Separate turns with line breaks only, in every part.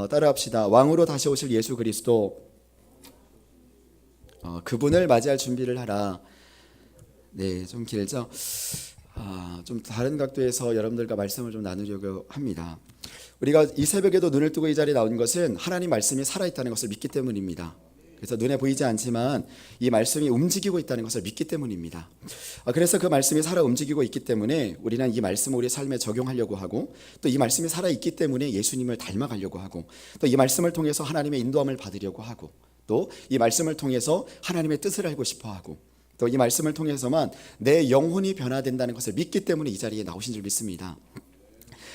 따라합시다. 왕으로 다시 오실 예수 그리스도, 그분을 맞이할 준비를 하라. 네, 좀 길죠? 좀 다른 각도에서 여러분들과 말씀을 좀 나누려고 합니다. 우리가 이 새벽에도 눈을 뜨고 이 자리에 나온 것은 하나님 말씀이 살아있다는 것을 믿기 때문입니다. 그래서 눈에 보이지 않지만 이 말씀이 움직이고 있다는 것을 믿기 때문입니다. 그래서 그 말씀이 살아 움직이고 있기 때문에 우리는 이 말씀을 우리 삶에 적용하려고 하고, 또 이 말씀이 살아있기 때문에 예수님을 닮아가려고 하고, 또 이 말씀을 통해서 하나님의 인도함을 받으려고 하고, 또 이 말씀을 통해서 하나님의 뜻을 알고 싶어 하고, 또 이 말씀을 통해서만 내 영혼이 변화된다는 것을 믿기 때문에 이 자리에 나오신 줄 믿습니다.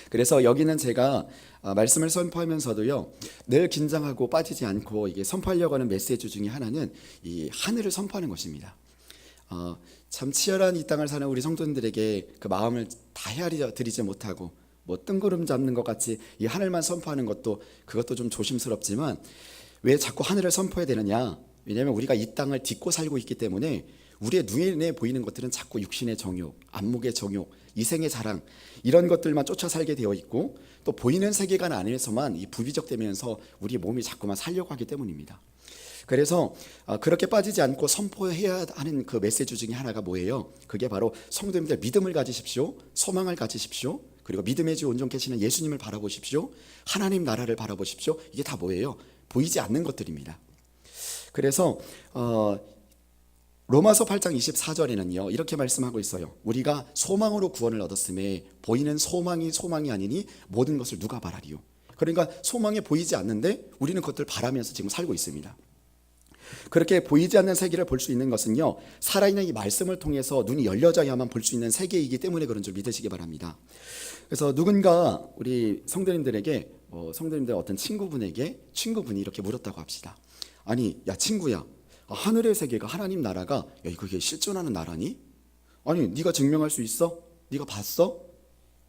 그래서 여기는 제가 말씀을 선포하면서도요, 늘 긴장하고 빠지지 않고 이게 선포하려고 하는 메시지 중에 하나는 이 하늘을 선포하는 것입니다. 참 치열한 이 땅을 사는 우리 성도님들에게 그 마음을 다 헤아려 드리지 못하고 뭐 뜬구름 잡는 것 같이 이 하늘만 선포하는 그것도 좀 조심스럽지만, 왜 자꾸 하늘을 선포해야 되느냐? 왜냐하면 우리가 이 땅을 딛고 살고 있기 때문에 우리의 눈에 보이는 것들은 자꾸 육신의 정욕, 안목의 정욕, 이생의 자랑, 이런 것들만 쫓아 살게 되어 있고, 또 보이는 세계관 안에서만 이 부비적되면서 우리 몸이 자꾸만 살려고 하기 때문입니다. 그래서 그렇게 빠지지 않고 선포해야 하는 그 메시지 중에 하나가 뭐예요? 그게 바로 성도님들, 믿음을 가지십시오, 소망을 가지십시오, 그리고 믿음의 주 온전 계시는 예수님을 바라보십시오, 하나님 나라를 바라보십시오. 이게 다 뭐예요? 보이지 않는 것들입니다. 그래서 로마서 8장 24절에는요 이렇게 말씀하고 있어요. 우리가 소망으로 구원을 얻었음에 보이는 소망이 아니니 모든 것을 누가 바라리요. 그러니까 소망이 보이지 않는데 우리는 그것들 바라면서 지금 살고 있습니다. 그렇게 보이지 않는 세계를 볼 수 있는 것은요, 살아있는 이 말씀을 통해서 눈이 열려져야만 볼 수 있는 세계이기 때문에 그런 줄 믿으시기 바랍니다. 그래서 누군가 우리 성도님들에게, 성도님들 어떤 친구분이 이렇게 물었다고 합시다. 아니, 야 친구야, 하늘의 세계가, 하나님 나라가, 야 그게 실존하는 나라니? 아니 네가 증명할 수 있어? 네가 봤어?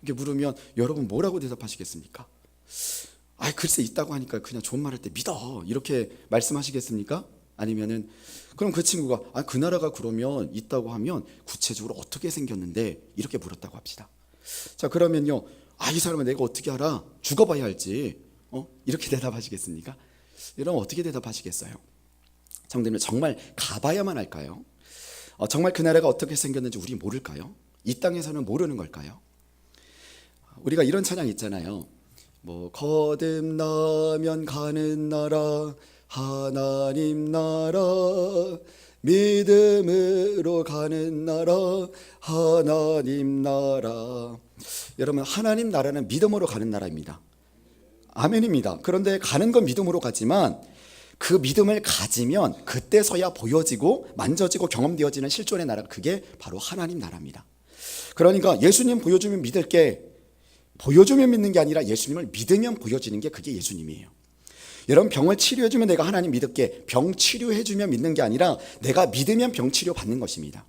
이렇게 물으면 여러분 뭐라고 대답하시겠습니까? 글쎄 있다고 하니까 그냥 좋은 말 할 때 믿어, 이렇게 말씀하시겠습니까? 아니면은 그럼 그 친구가 그 나라가 그러면 있다고 하면 구체적으로 어떻게 생겼는데, 이렇게 물었다고 합시다. 자 그러면요, 이 사람은 내가 어떻게 알아? 죽어봐야 알지. 이렇게 대답하시겠습니까? 여러분 어떻게 대답하시겠어요? 성도님, 정말 가봐야만 할까요? 정말 그 나라가 어떻게 생겼는지 우리 모를까요? 이 땅에서는 모르는 걸까요? 우리가 이런 찬양 있잖아요. 뭐 거듭나면 가는 나라, 하나님 나라, 믿음으로 가는 나라, 하나님 나라. 여러분, 하나님 나라는 믿음으로 가는 나라입니다. 아멘입니다. 그런데 가는 건 믿음으로 가지만 그 믿음을 가지면 그때서야 보여지고 만져지고 경험되어지는 실존의 나라, 그게 바로 하나님 나라입니다. 그러니까 예수님 보여주면 믿을게, 보여주면 믿는 게 아니라 예수님을 믿으면 보여지는 게, 그게 예수님이에요. 여러분, 병을 치료해주면 내가 하나님 믿을게, 병 치료해주면 믿는 게 아니라 내가 믿으면 병 치료 받는 것입니다.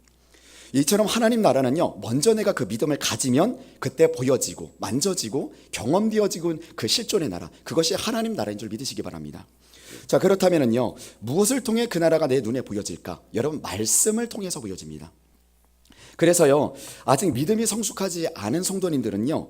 이처럼 하나님 나라는요, 먼저 내가 그 믿음을 가지면 그때 보여지고 만져지고 경험되어지고 그 실존의 나라, 그것이 하나님 나라인 줄 믿으시기 바랍니다. 자 그렇다면은요, 무엇을 통해 그 나라가 내 눈에 보여질까? 여러분, 말씀을 통해서 보여집니다. 그래서요, 아직 믿음이 성숙하지 않은 성도님들은요,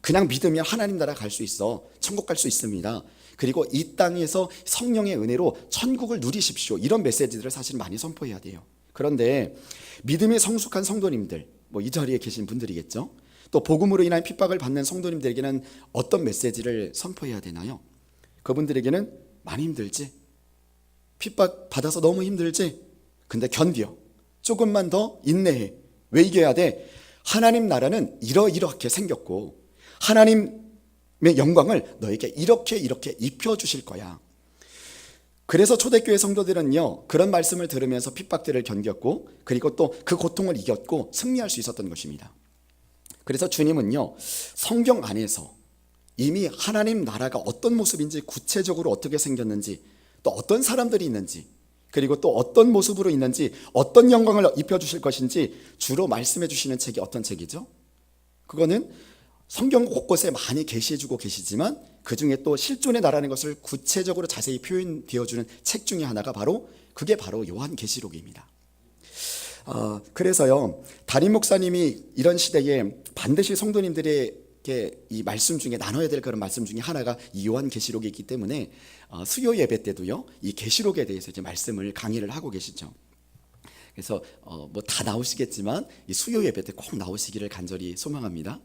그냥 믿으면 하나님 나라 갈 수 있어, 천국 갈 수 있습니다, 그리고 이 땅에서 성령의 은혜로 천국을 누리십시오, 이런 메시지들을 사실 많이 선포해야 돼요. 그런데 믿음이 성숙한 성도님들, 뭐 이 자리에 계신 분들이겠죠. 또 복음으로 인한 핍박을 받는 성도님들에게는 어떤 메시지를 선포해야 되나요? 그분들에게는 많이 힘들지? 핍박 받아서 너무 힘들지? 근데 견뎌. 조금만 더 인내해. 왜 이겨야 돼? 하나님 나라는 이렇게 생겼고 하나님의 영광을 너에게 이렇게 입혀주실 거야. 그래서 초대교회 성도들은요, 그런 말씀을 들으면서 핍박들을 견뎠고, 그리고 또 그 고통을 이겼고 승리할 수 있었던 것입니다. 그래서 주님은요, 성경 안에서 이미 하나님 나라가 어떤 모습인지, 구체적으로 어떻게 생겼는지, 또 어떤 사람들이 있는지, 그리고 또 어떤 모습으로 있는지, 어떤 영광을 입혀주실 것인지 주로 말씀해 주시는 책이 어떤 책이죠? 그거는 성경 곳곳에 많이 계시해주고 계시지만 그 중에 또 실존의 나라는 것을 구체적으로 자세히 표현되어주는 책 중에 하나가 그게 바로 요한계시록입니다. 그래서요, 담임 목사님이 이런 시대에 반드시 성도님들의 이 말씀 중에 나눠야 될 그런 말씀 중에 하나가 이 요한계시록이 있기 때문에 수요 예배 때도요 이 계시록에 대해서 이제 말씀을 강의를 하고 계시죠. 그래서 뭐 다 나오시겠지만 이 수요 예배 때 꼭 나오시기를 간절히 소망합니다.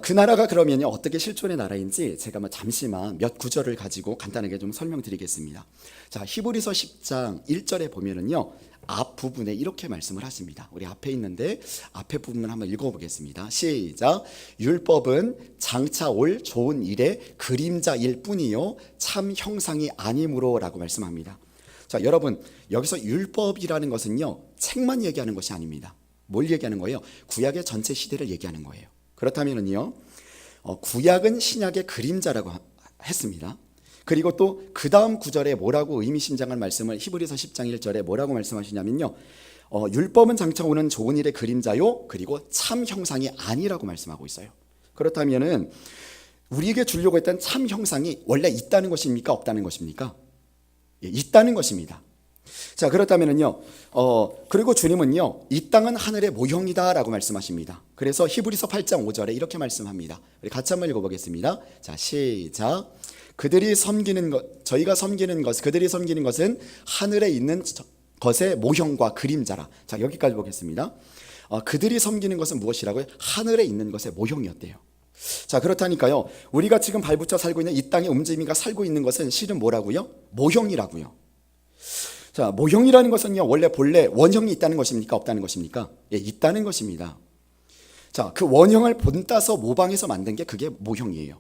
그 나라가 그러면요 어떻게 실존의 나라인지 제가 잠시만 몇 구절을 가지고 간단하게 좀 설명드리겠습니다. 자, 히브리서 10장 1절에 보면은요 앞부분에 이렇게 말씀을 하십니다. 우리 앞에 있는데 앞에 부분을 한번 읽어보겠습니다. 시작. 율법은 장차 올 좋은 일의 그림자일 뿐이요 참 형상이 아니므로 라고 말씀합니다. 자, 여러분 여기서 율법이라는 것은요 책만 얘기하는 것이 아닙니다. 뭘 얘기하는 거예요? 구약의 전체 시대를 얘기하는 거예요. 그렇다면은요 구약은 신약의 그림자라고 했습니다. 그리고 또 그 다음 구절에 뭐라고 의미심장한 말씀을 히브리서 10장 1절에 뭐라고 말씀하시냐면요 율법은 장차 오는 좋은 일의 그림자요 그리고 참 형상이 아니라고 말씀하고 있어요. 그렇다면은 우리에게 주려고 했던 참 형상이 원래 있다는 것입니까? 없다는 것입니까? 예, 있다는 것입니다. 자, 그렇다면은요 그리고 주님은요 이 땅은 하늘의 모형이다라고 말씀하십니다. 그래서 히브리서 8장 5절에 이렇게 말씀합니다. 우리 같이 한번 읽어보겠습니다. 자, 시작. 그들이 섬기는 것, 저희가 섬기는 것, 그들이 섬기는 것은 하늘에 있는 것의 모형과 그림자라. 자, 여기까지 보겠습니다. 그들이 섬기는 것은 무엇이라고요? 하늘에 있는 것의 모형이었대요. 자, 그렇다니까요 우리가 지금 발붙여 살고 있는 이 땅의 움직임이가 살고 있는 것은 실은 뭐라고요? 모형이라고요. 자, 모형이라는 것은요 본래 원형이 있다는 것입니까? 없다는 것입니까? 예, 있다는 것입니다. 자, 그 원형을 본따서 모방해서 만든 게 그게 모형이에요.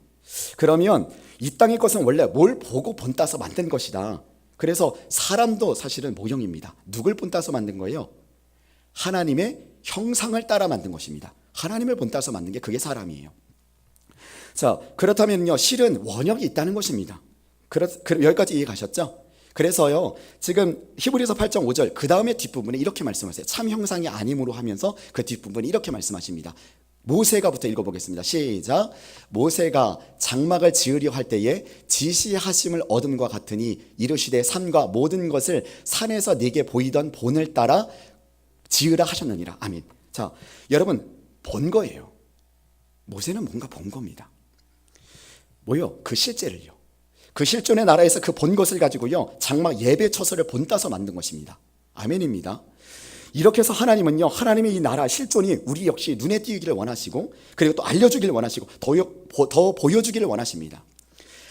그러면 이 땅의 것은 원래 뭘 보고 본따서 만든 것이다. 그래서 사람도 사실은 모형입니다. 누굴 본따서 만든 거예요? 하나님의 형상을 따라 만든 것입니다. 하나님을 본따서 만든 게 그게 사람이에요. 자, 그렇다면요 실은 원형이 있다는 것입니다. 여기까지 이해 가셨죠? 그래서요 지금 히브리서 8장 5절 그 다음에 뒷부분에 이렇게 말씀하세요. 참 형상이 아님으로 하면서 그 뒷부분에 이렇게 말씀하십니다. 모세가부터 읽어보겠습니다. 시작. 모세가 장막을 지으려 할 때에 지시하심을 얻음과 같으니 이르시되 산과 모든 것을 산에서 네게 보이던 본을 따라 지으라 하셨느니라. 아멘. 자, 여러분 본 거예요. 모세는 뭔가 본 겁니다. 뭐요? 그 실제를요. 그 실존의 나라에서 그 본 것을 가지고요 장막 예배 처소를 본따서 만든 것입니다. 아멘입니다. 이렇게 해서 하나님은요 하나님의 이 나라 실존이 우리 역시 눈에 띄기를 원하시고 그리고 또 알려주기를 원하시고 더 보여주기를 원하십니다.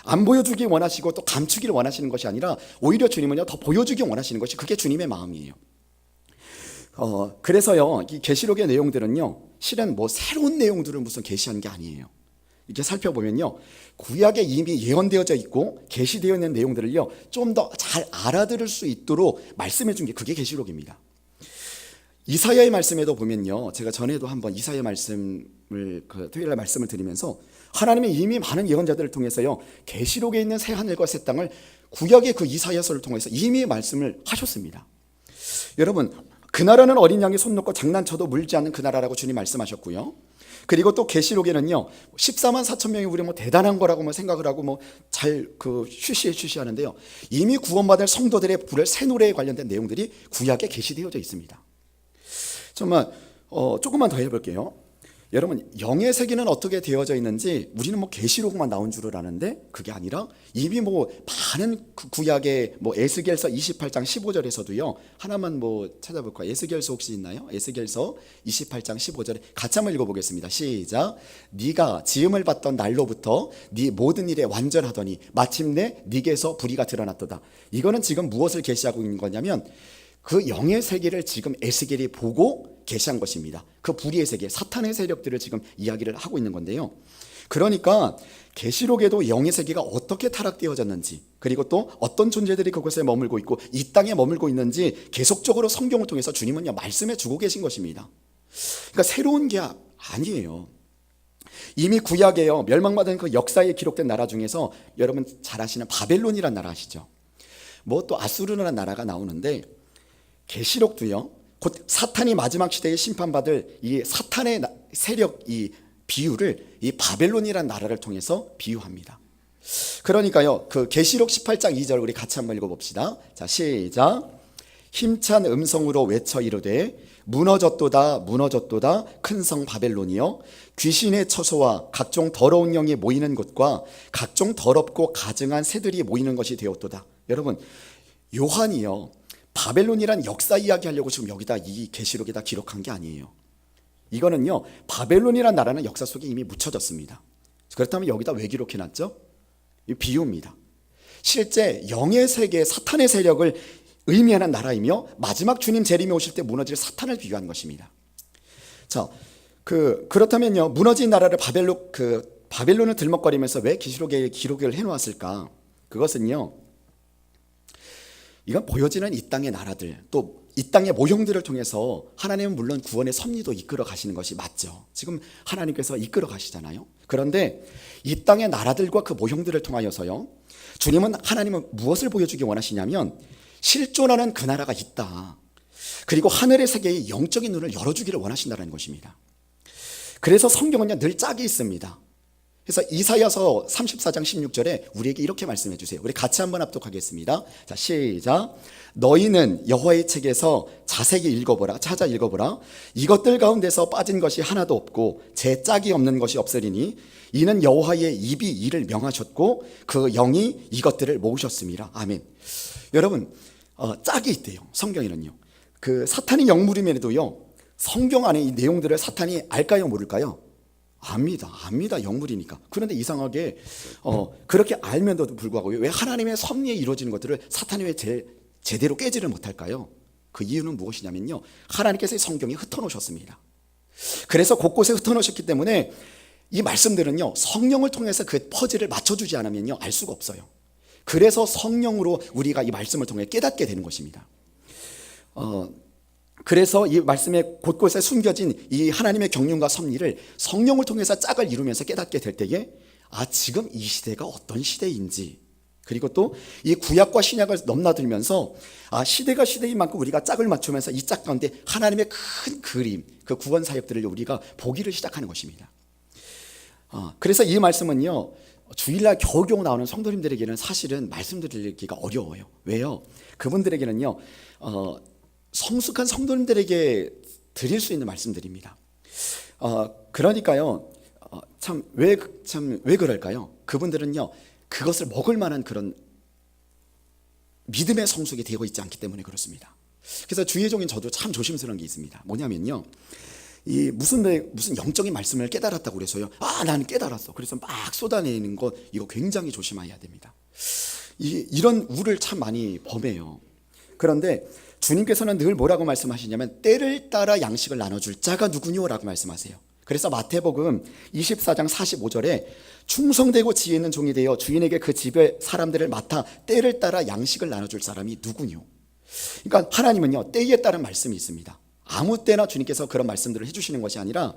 안 보여주기 원하시고 또 감추기를 원하시는 것이 아니라 오히려 주님은요 더 보여주기 원하시는 것이 그게 주님의 마음이에요. 그래서요 이 계시록의 내용들은요 실은 뭐 새로운 내용들을 무슨 계시하는 게 아니에요. 이렇게 살펴보면요 구약에 이미 예언되어져 있고 계시되어 있는 내용들을요 좀 더 잘 알아들을 수 있도록 말씀해 준 게 그게 계시록입니다. 이사야의 말씀에도 보면요 제가 전에도 한번 이사야 말씀을 토요일날 말씀을 드리면서 하나님이 이미 많은 예언자들을 통해서요 계시록에 있는 새 하늘과 새 땅을 구약의 그 이사야서를 통해서 이미 말씀을 하셨습니다. 여러분 그 나라는 어린 양이 손 놓고 장난쳐도 물지 않는 그 나라라고 주님 말씀하셨고요. 그리고 또 계시록에는요 14만 4천 명이 우리 뭐 대단한 거라고 생각을 하고 잘 쉬쉬하는데요 이미 구원받을 성도들의 부를 새 노래에 관련된 내용들이 구약에 계시되어져 있습니다. 정말 조금만 더 해볼게요. 여러분 영의 세계는 어떻게 되어져 있는지 우리는 계시록만 나온 줄을 아는데 그게 아니라 이미 많은 구약의 에스겔서 28장 15절에서도요 하나만 찾아볼까요? 에스겔서 혹시 있나요? 에스겔서 28장 15절에 같이 한번 읽어보겠습니다. 시작. 네가 지음을 받던 날로부터 네 모든 일에 완전하더니 마침내 네게서 불의가 드러났도다. 이거는 지금 무엇을 계시하고 있는 거냐면 그 영의 세계를 지금 에스겔이 보고 계시한 것입니다. 그 불의의 세계, 사탄의 세력들을 지금 이야기를 하고 있는 건데요. 그러니까 계시록에도 영의 세계가 어떻게 타락되어졌는지 그리고 또 어떤 존재들이 그곳에 머물고 있고 이 땅에 머물고 있는지 계속적으로 성경을 통해서 주님은요 말씀해 주고 계신 것입니다. 그러니까 새로운 게 아니에요. 이미 구약에요 멸망받은 그 역사에 기록된 나라 중에서 여러분 잘 아시는 바벨론이라는 나라 아시죠? 또 아수르라는 나라가 나오는데 계시록도요 곧 사탄이 마지막 시대에 심판받을 이 사탄의 세력 이 비유를 이 바벨론이라는 나라를 통해서 비유합니다. 그러니까요 그 계시록 18장 2절 우리 같이 한번 읽어봅시다. 자, 시작. 힘찬 음성으로 외쳐 이르되 무너졌도다 무너졌도다 큰 성 바벨론이여 귀신의 처소와 각종 더러운 영이 모이는 곳과 각종 더럽고 가증한 새들이 모이는 것이 되었도다. 여러분, 요한이요 바벨론이란 역사 이야기하려고 지금 여기다 이 계시록에다 기록한 게 아니에요. 이거는요 바벨론이란 나라는 역사 속에 이미 묻혀졌습니다. 그렇다면 여기다 왜 기록해놨죠? 이 비유입니다. 실제 영의 세계 사탄의 세력을 의미하는 나라이며 마지막 주님 재림이 오실 때 무너질 사탄을 비유한 것입니다. 자, 그렇다면요 무너진 나라를 바벨론을 들먹거리면서 왜 계시록에 기록을 해놓았을까? 그것은요 이건 보여지는 이 땅의 나라들 또 이 땅의 모형들을 통해서 하나님은 물론 구원의 섭리도 이끌어 가시는 것이 맞죠. 지금 하나님께서 이끌어 가시잖아요. 그런데 이 땅의 나라들과 그 모형들을 통하여서요 하나님은 무엇을 보여주기 원하시냐면 실존하는 그 나라가 있다. 그리고 하늘의 세계의 영적인 눈을 열어주기를 원하신다는 것입니다. 그래서 성경은요 늘 짝이 있습니다. 그래서 이사야서 34장 16절에 우리에게 이렇게 말씀해 주세요. 우리 같이 한번 합독하겠습니다. 자, 시작. 너희는 여호와의 책에서 자세히 읽어보라. 찾아 읽어보라. 이것들 가운데서 빠진 것이 하나도 없고 제 짝이 없는 것이 없으리니 이는 여호와의 입이 이를 명하셨고 그 영이 이것들을 모으셨습니다. 아멘. 여러분, 짝이 있대요. 성경에는요. 그 사탄이 영물임에도요. 성경 안에 이 내용들을 사탄이 알까요, 모를까요? 압니다. 영물이니까. 그런데 이상하게 그렇게 알면서도 불구하고 왜 하나님의 섭리에 이루어지는 것들을 사탄이 왜 제대로 깨지를 못할까요? 그 이유는 무엇이냐면요 하나님께서 성경에 흩어놓으셨습니다. 그래서 곳곳에 흩어놓으셨기 때문에 이 말씀들은요 성령을 통해서 그 퍼즐을 맞춰주지 않으면요 알 수가 없어요. 그래서 성령으로 우리가 이 말씀을 통해 깨닫게 되는 것입니다. 그래서 이 말씀에 곳곳에 숨겨진 이 하나님의 경륜과 섭리를 성령을 통해서 짝을 이루면서 깨닫게 될 때에 지금 이 시대가 어떤 시대인지 그리고 또 이 구약과 신약을 넘나들면서 시대가 시대인 만큼 우리가 짝을 맞추면서 이 짝 가운데 하나님의 큰 그림, 그 구원 사역들을 우리가 보기를 시작하는 것입니다. 그래서 이 말씀은요 주일날 겨우겨우 나오는 성도님들에게는 사실은 말씀드리기가 어려워요. 왜요? 그분들에게는요 성숙한 성도님들에게 드릴 수 있는 말씀들입니다. 그러니까요 왜 그럴까요? 그분들은요 그것을 먹을 만한 그런 믿음의 성숙이 되고 있지 않기 때문에 그렇습니다. 그래서 주의 종인 저도 참 조심스러운 게 있습니다. 뭐냐면요 이 무슨 영적인 말씀을 깨달았다고 그래서요 나는 깨달았어 그래서 막 쏟아내는 것 이거 굉장히 조심해야 됩니다. 이런 우를 참 많이 범해요. 그런데 주님께서는 늘 뭐라고 말씀하시냐면 때를 따라 양식을 나눠줄 자가 누구뇨? 라고 말씀하세요. 그래서 마태복음 24장 45절에 충성되고 지혜 있는 종이 되어 주인에게 그 집의 사람들을 맡아 때를 따라 양식을 나눠줄 사람이 누구뇨? 그러니까 하나님은요 때에 따른 말씀이 있습니다. 아무 때나 주님께서 그런 말씀들을 해주시는 것이 아니라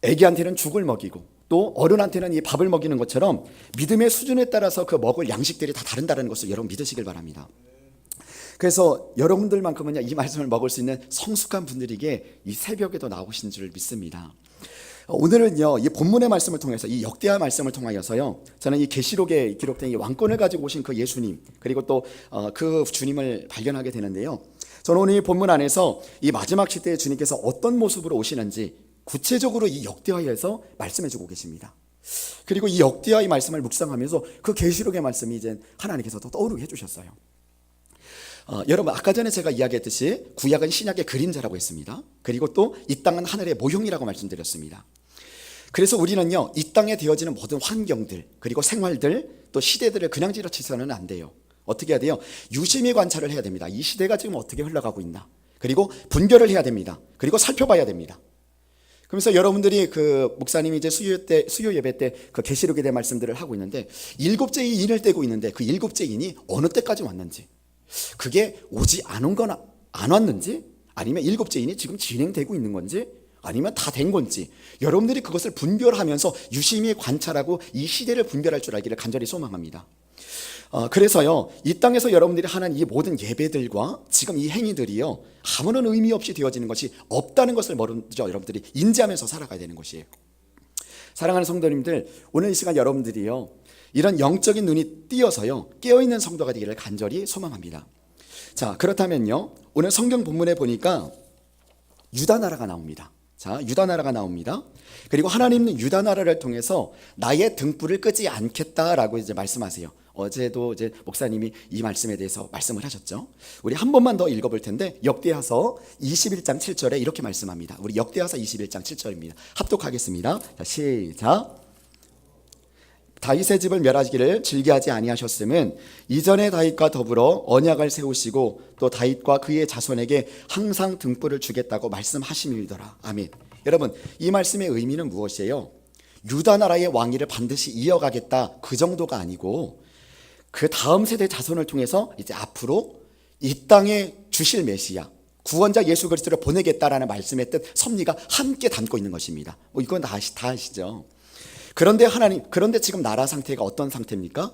애기한테는 죽을 먹이고 또 어른한테는 이 밥을 먹이는 것처럼 믿음의 수준에 따라서 그 먹을 양식들이 다 다른다는 것을 여러분 믿으시길 바랍니다. 그래서 여러분들만큼은 이 말씀을 먹을 수 있는 성숙한 분들에게 이 새벽에도 나오신 줄 믿습니다. 오늘은요 이 본문의 말씀을 통해서 이 역대하 말씀을 통하여서요 저는 이 계시록에 기록된 이 왕권을 가지고 오신 그 예수님 그리고 또 그 주님을 발견하게 되는데요. 저는 오늘 이 본문 안에서 이 마지막 시대에 주님께서 어떤 모습으로 오시는지 구체적으로 이 역대하에서 말씀해주고 계십니다. 그리고 이 역대하의 말씀을 묵상하면서 그 계시록의 말씀이 이제 하나님께서 또 떠오르게 해주셨어요. 여러분 아까 전에 제가 이야기했듯이 구약은 신약의 그림자라고 했습니다. 그리고 또 이 땅은 하늘의 모형이라고 말씀드렸습니다. 그래서 우리는요 이 땅에 되어지는 모든 환경들 그리고 생활들 또 시대들을 그냥 지나치서는 안 돼요. 어떻게 해야 돼요? 유심히 관찰을 해야 됩니다. 이 시대가 지금 어떻게 흘러가고 있나 그리고 분별을 해야 됩니다. 그리고 살펴봐야 됩니다. 그러면서 여러분들이 그 목사님이 이제 수요 예배 때 그 계시록에 대한 말씀들을 하고 있는데 일곱째 인을 떼고 있는데 그 일곱째 인이 어느 때까지 왔는지 그게 오지 않은 건 안 왔는지 아니면 일곱째 인이 지금 진행되고 있는 건지 아니면 다 된 건지 여러분들이 그것을 분별하면서 유심히 관찰하고 이 시대를 분별할 줄 알기를 간절히 소망합니다. 그래서요 이 땅에서 여러분들이 하는 이 모든 예배들과 지금 이 행위들이요 아무런 의미 없이 되어지는 것이 없다는 것을 먼저 여러분들이 인지하면서 살아가야 되는 것이에요. 사랑하는 성도님들 오늘 이 시간 여러분들이요 이런 영적인 눈이 띄어서요 깨어있는 성도가 되기를 간절히 소망합니다. 자 그렇다면요 오늘 성경 본문에 보니까 유다 나라가 나옵니다. 자, 유다 나라가 나옵니다. 그리고 하나님은 유다 나라를 통해서 나의 등불을 끄지 않겠다라고 이제 말씀하세요. 어제도 이제 목사님이 이 말씀에 대해서 말씀을 하셨죠. 우리 한 번만 더 읽어볼 텐데 역대하서 21장 7절에 이렇게 말씀합니다. 우리 역대하서 21장 7절입니다. 합독하겠습니다. 자, 시작. 다윗의 집을 멸하기를 즐겨하지 아니하셨음은 이전에 다윗과 더불어 언약을 세우시고 또 다윗과 그의 자손에게 항상 등불을 주겠다고 말씀하심이더라. 아멘. 여러분, 이 말씀의 의미는 무엇이에요? 유다 나라의 왕위를 반드시 이어가겠다, 그 정도가 아니고 그 다음 세대 자손을 통해서 이제 앞으로 이 땅에 주실 메시아, 구원자 예수 그리스도를 보내겠다라는 말씀의 뜻, 섭리가 함께 담고 있는 것입니다. 이건 다 아시죠? 그런데 지금 나라 상태가 어떤 상태입니까?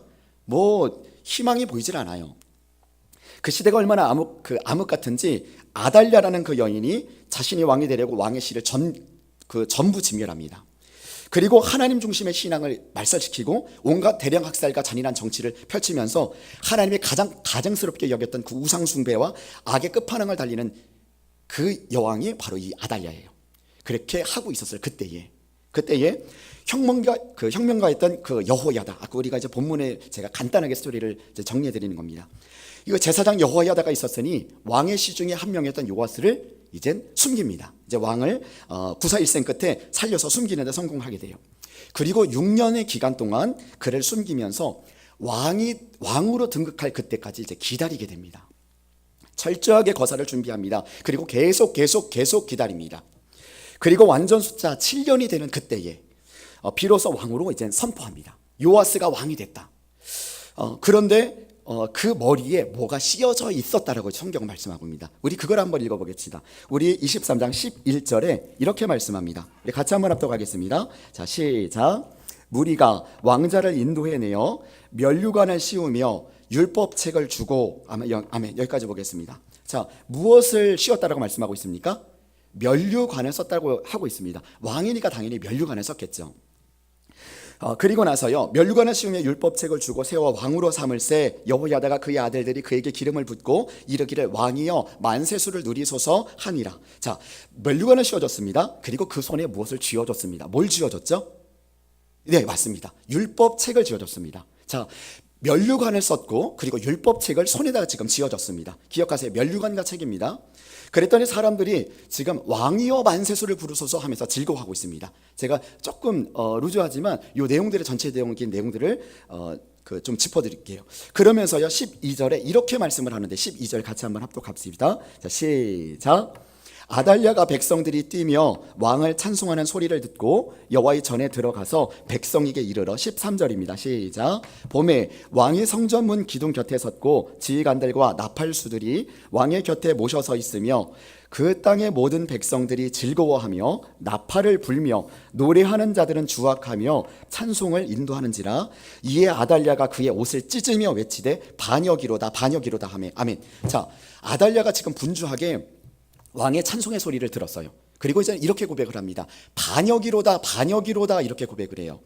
희망이 보이질 않아요. 그 시대가 얼마나 암흑 같은지 아달랴라는 그 여인이 자신이 왕이 되려고 왕의 씨를 전부 진멸합니다. 그리고 하나님 중심의 신앙을 말살시키고 온갖 대량 학살과 잔인한 정치를 펼치면서 하나님이 가장 가증스럽게 여겼던 그 우상 숭배와 악의 끝판왕을 달리는 그 여왕이 바로 이 아달랴예요. 그렇게 하고 있었어요. 그때에 혁명가였던 그 여호야다. 아까 우리가 이제 본문에 제가 간단하게 스토리를 이제 정리해 드리는 겁니다. 이거 제사장 여호야다가 있었으니 왕의 시 중에 한 명이었던 요아스를 이젠 숨깁니다. 이제 왕을 구사일생 끝에 살려서 숨기는데 성공하게 돼요. 그리고 6년의 기간 동안 그를 숨기면서 왕으로 등극할 그때까지 이제 기다리게 됩니다. 철저하게 거사를 준비합니다. 그리고 계속 기다립니다. 그리고 완전 숫자 7년이 되는 그때에 비로소 왕으로 이제 선포합니다. 요아스가 왕이 됐다. 그런데 그 머리에 뭐가 씌어져 있었다라고 성경 말씀하고 있습니다. 우리 그걸 한번 읽어보겠습니다. 우리 23장 11절에 이렇게 말씀합니다. 우리 같이 한번 합독하겠습니다. 자, 시작. 무리가 왕자를 인도해내어 면류관을 씌우며 율법책을 주고 아멘. 여기까지 보겠습니다. 자, 무엇을 씌웠다라고 말씀하고 있습니까? 면류관을 썼다고 하고 있습니다. 왕이니까 당연히 면류관을 썼겠죠. 그리고 나서요, 면류관을 씌우며 율법책을 주고 세워 왕으로 삼을새 여호야다가 그의 아들들이 그에게 기름을 붓고 이르기를 왕이여 만세수를 누리소서 하니라. 자, 면류관을 씌워줬습니다. 그리고 그 손에 무엇을 쥐어줬습니다. 뭘 쥐어줬죠? 네, 맞습니다. 율법책을 쥐어줬습니다. 자, 면류관을 썼고 그리고 율법책을 손에다가 지금 쥐어줬습니다. 기억하세요. 면류관과 책입니다. 그랬더니 사람들이 지금 왕이여 만세수를 부르소서 하면서 즐거워하고 있습니다. 제가 조금 루즈하지만 이 내용들의 전체적인 내용들을 좀 짚어드릴게요. 그러면서요 12절에 이렇게 말씀을 하는데 12절 같이 한번 합독합시다. 자, 시작. 아달랴가 백성들이 뛰며 왕을 찬송하는 소리를 듣고 여호와의 전에 들어가서 백성에게 이르러 13절입니다. 시작. 봄에 왕이 성전문 기둥 곁에 섰고 지휘관들과 나팔수들이 왕의 곁에 모셔서 있으며 그 땅의 모든 백성들이 즐거워하며 나팔을 불며 노래하는 자들은 주악하며 찬송을 인도하는지라. 이에 아달랴가 그의 옷을 찢으며 외치되 반역이로다 하며 아멘. 자, 아달랴가 지금 분주하게 왕의 찬송의 소리를 들었어요. 그리고 이제 이렇게 고백을 합니다. 반역이로다 이렇게 고백을 해요.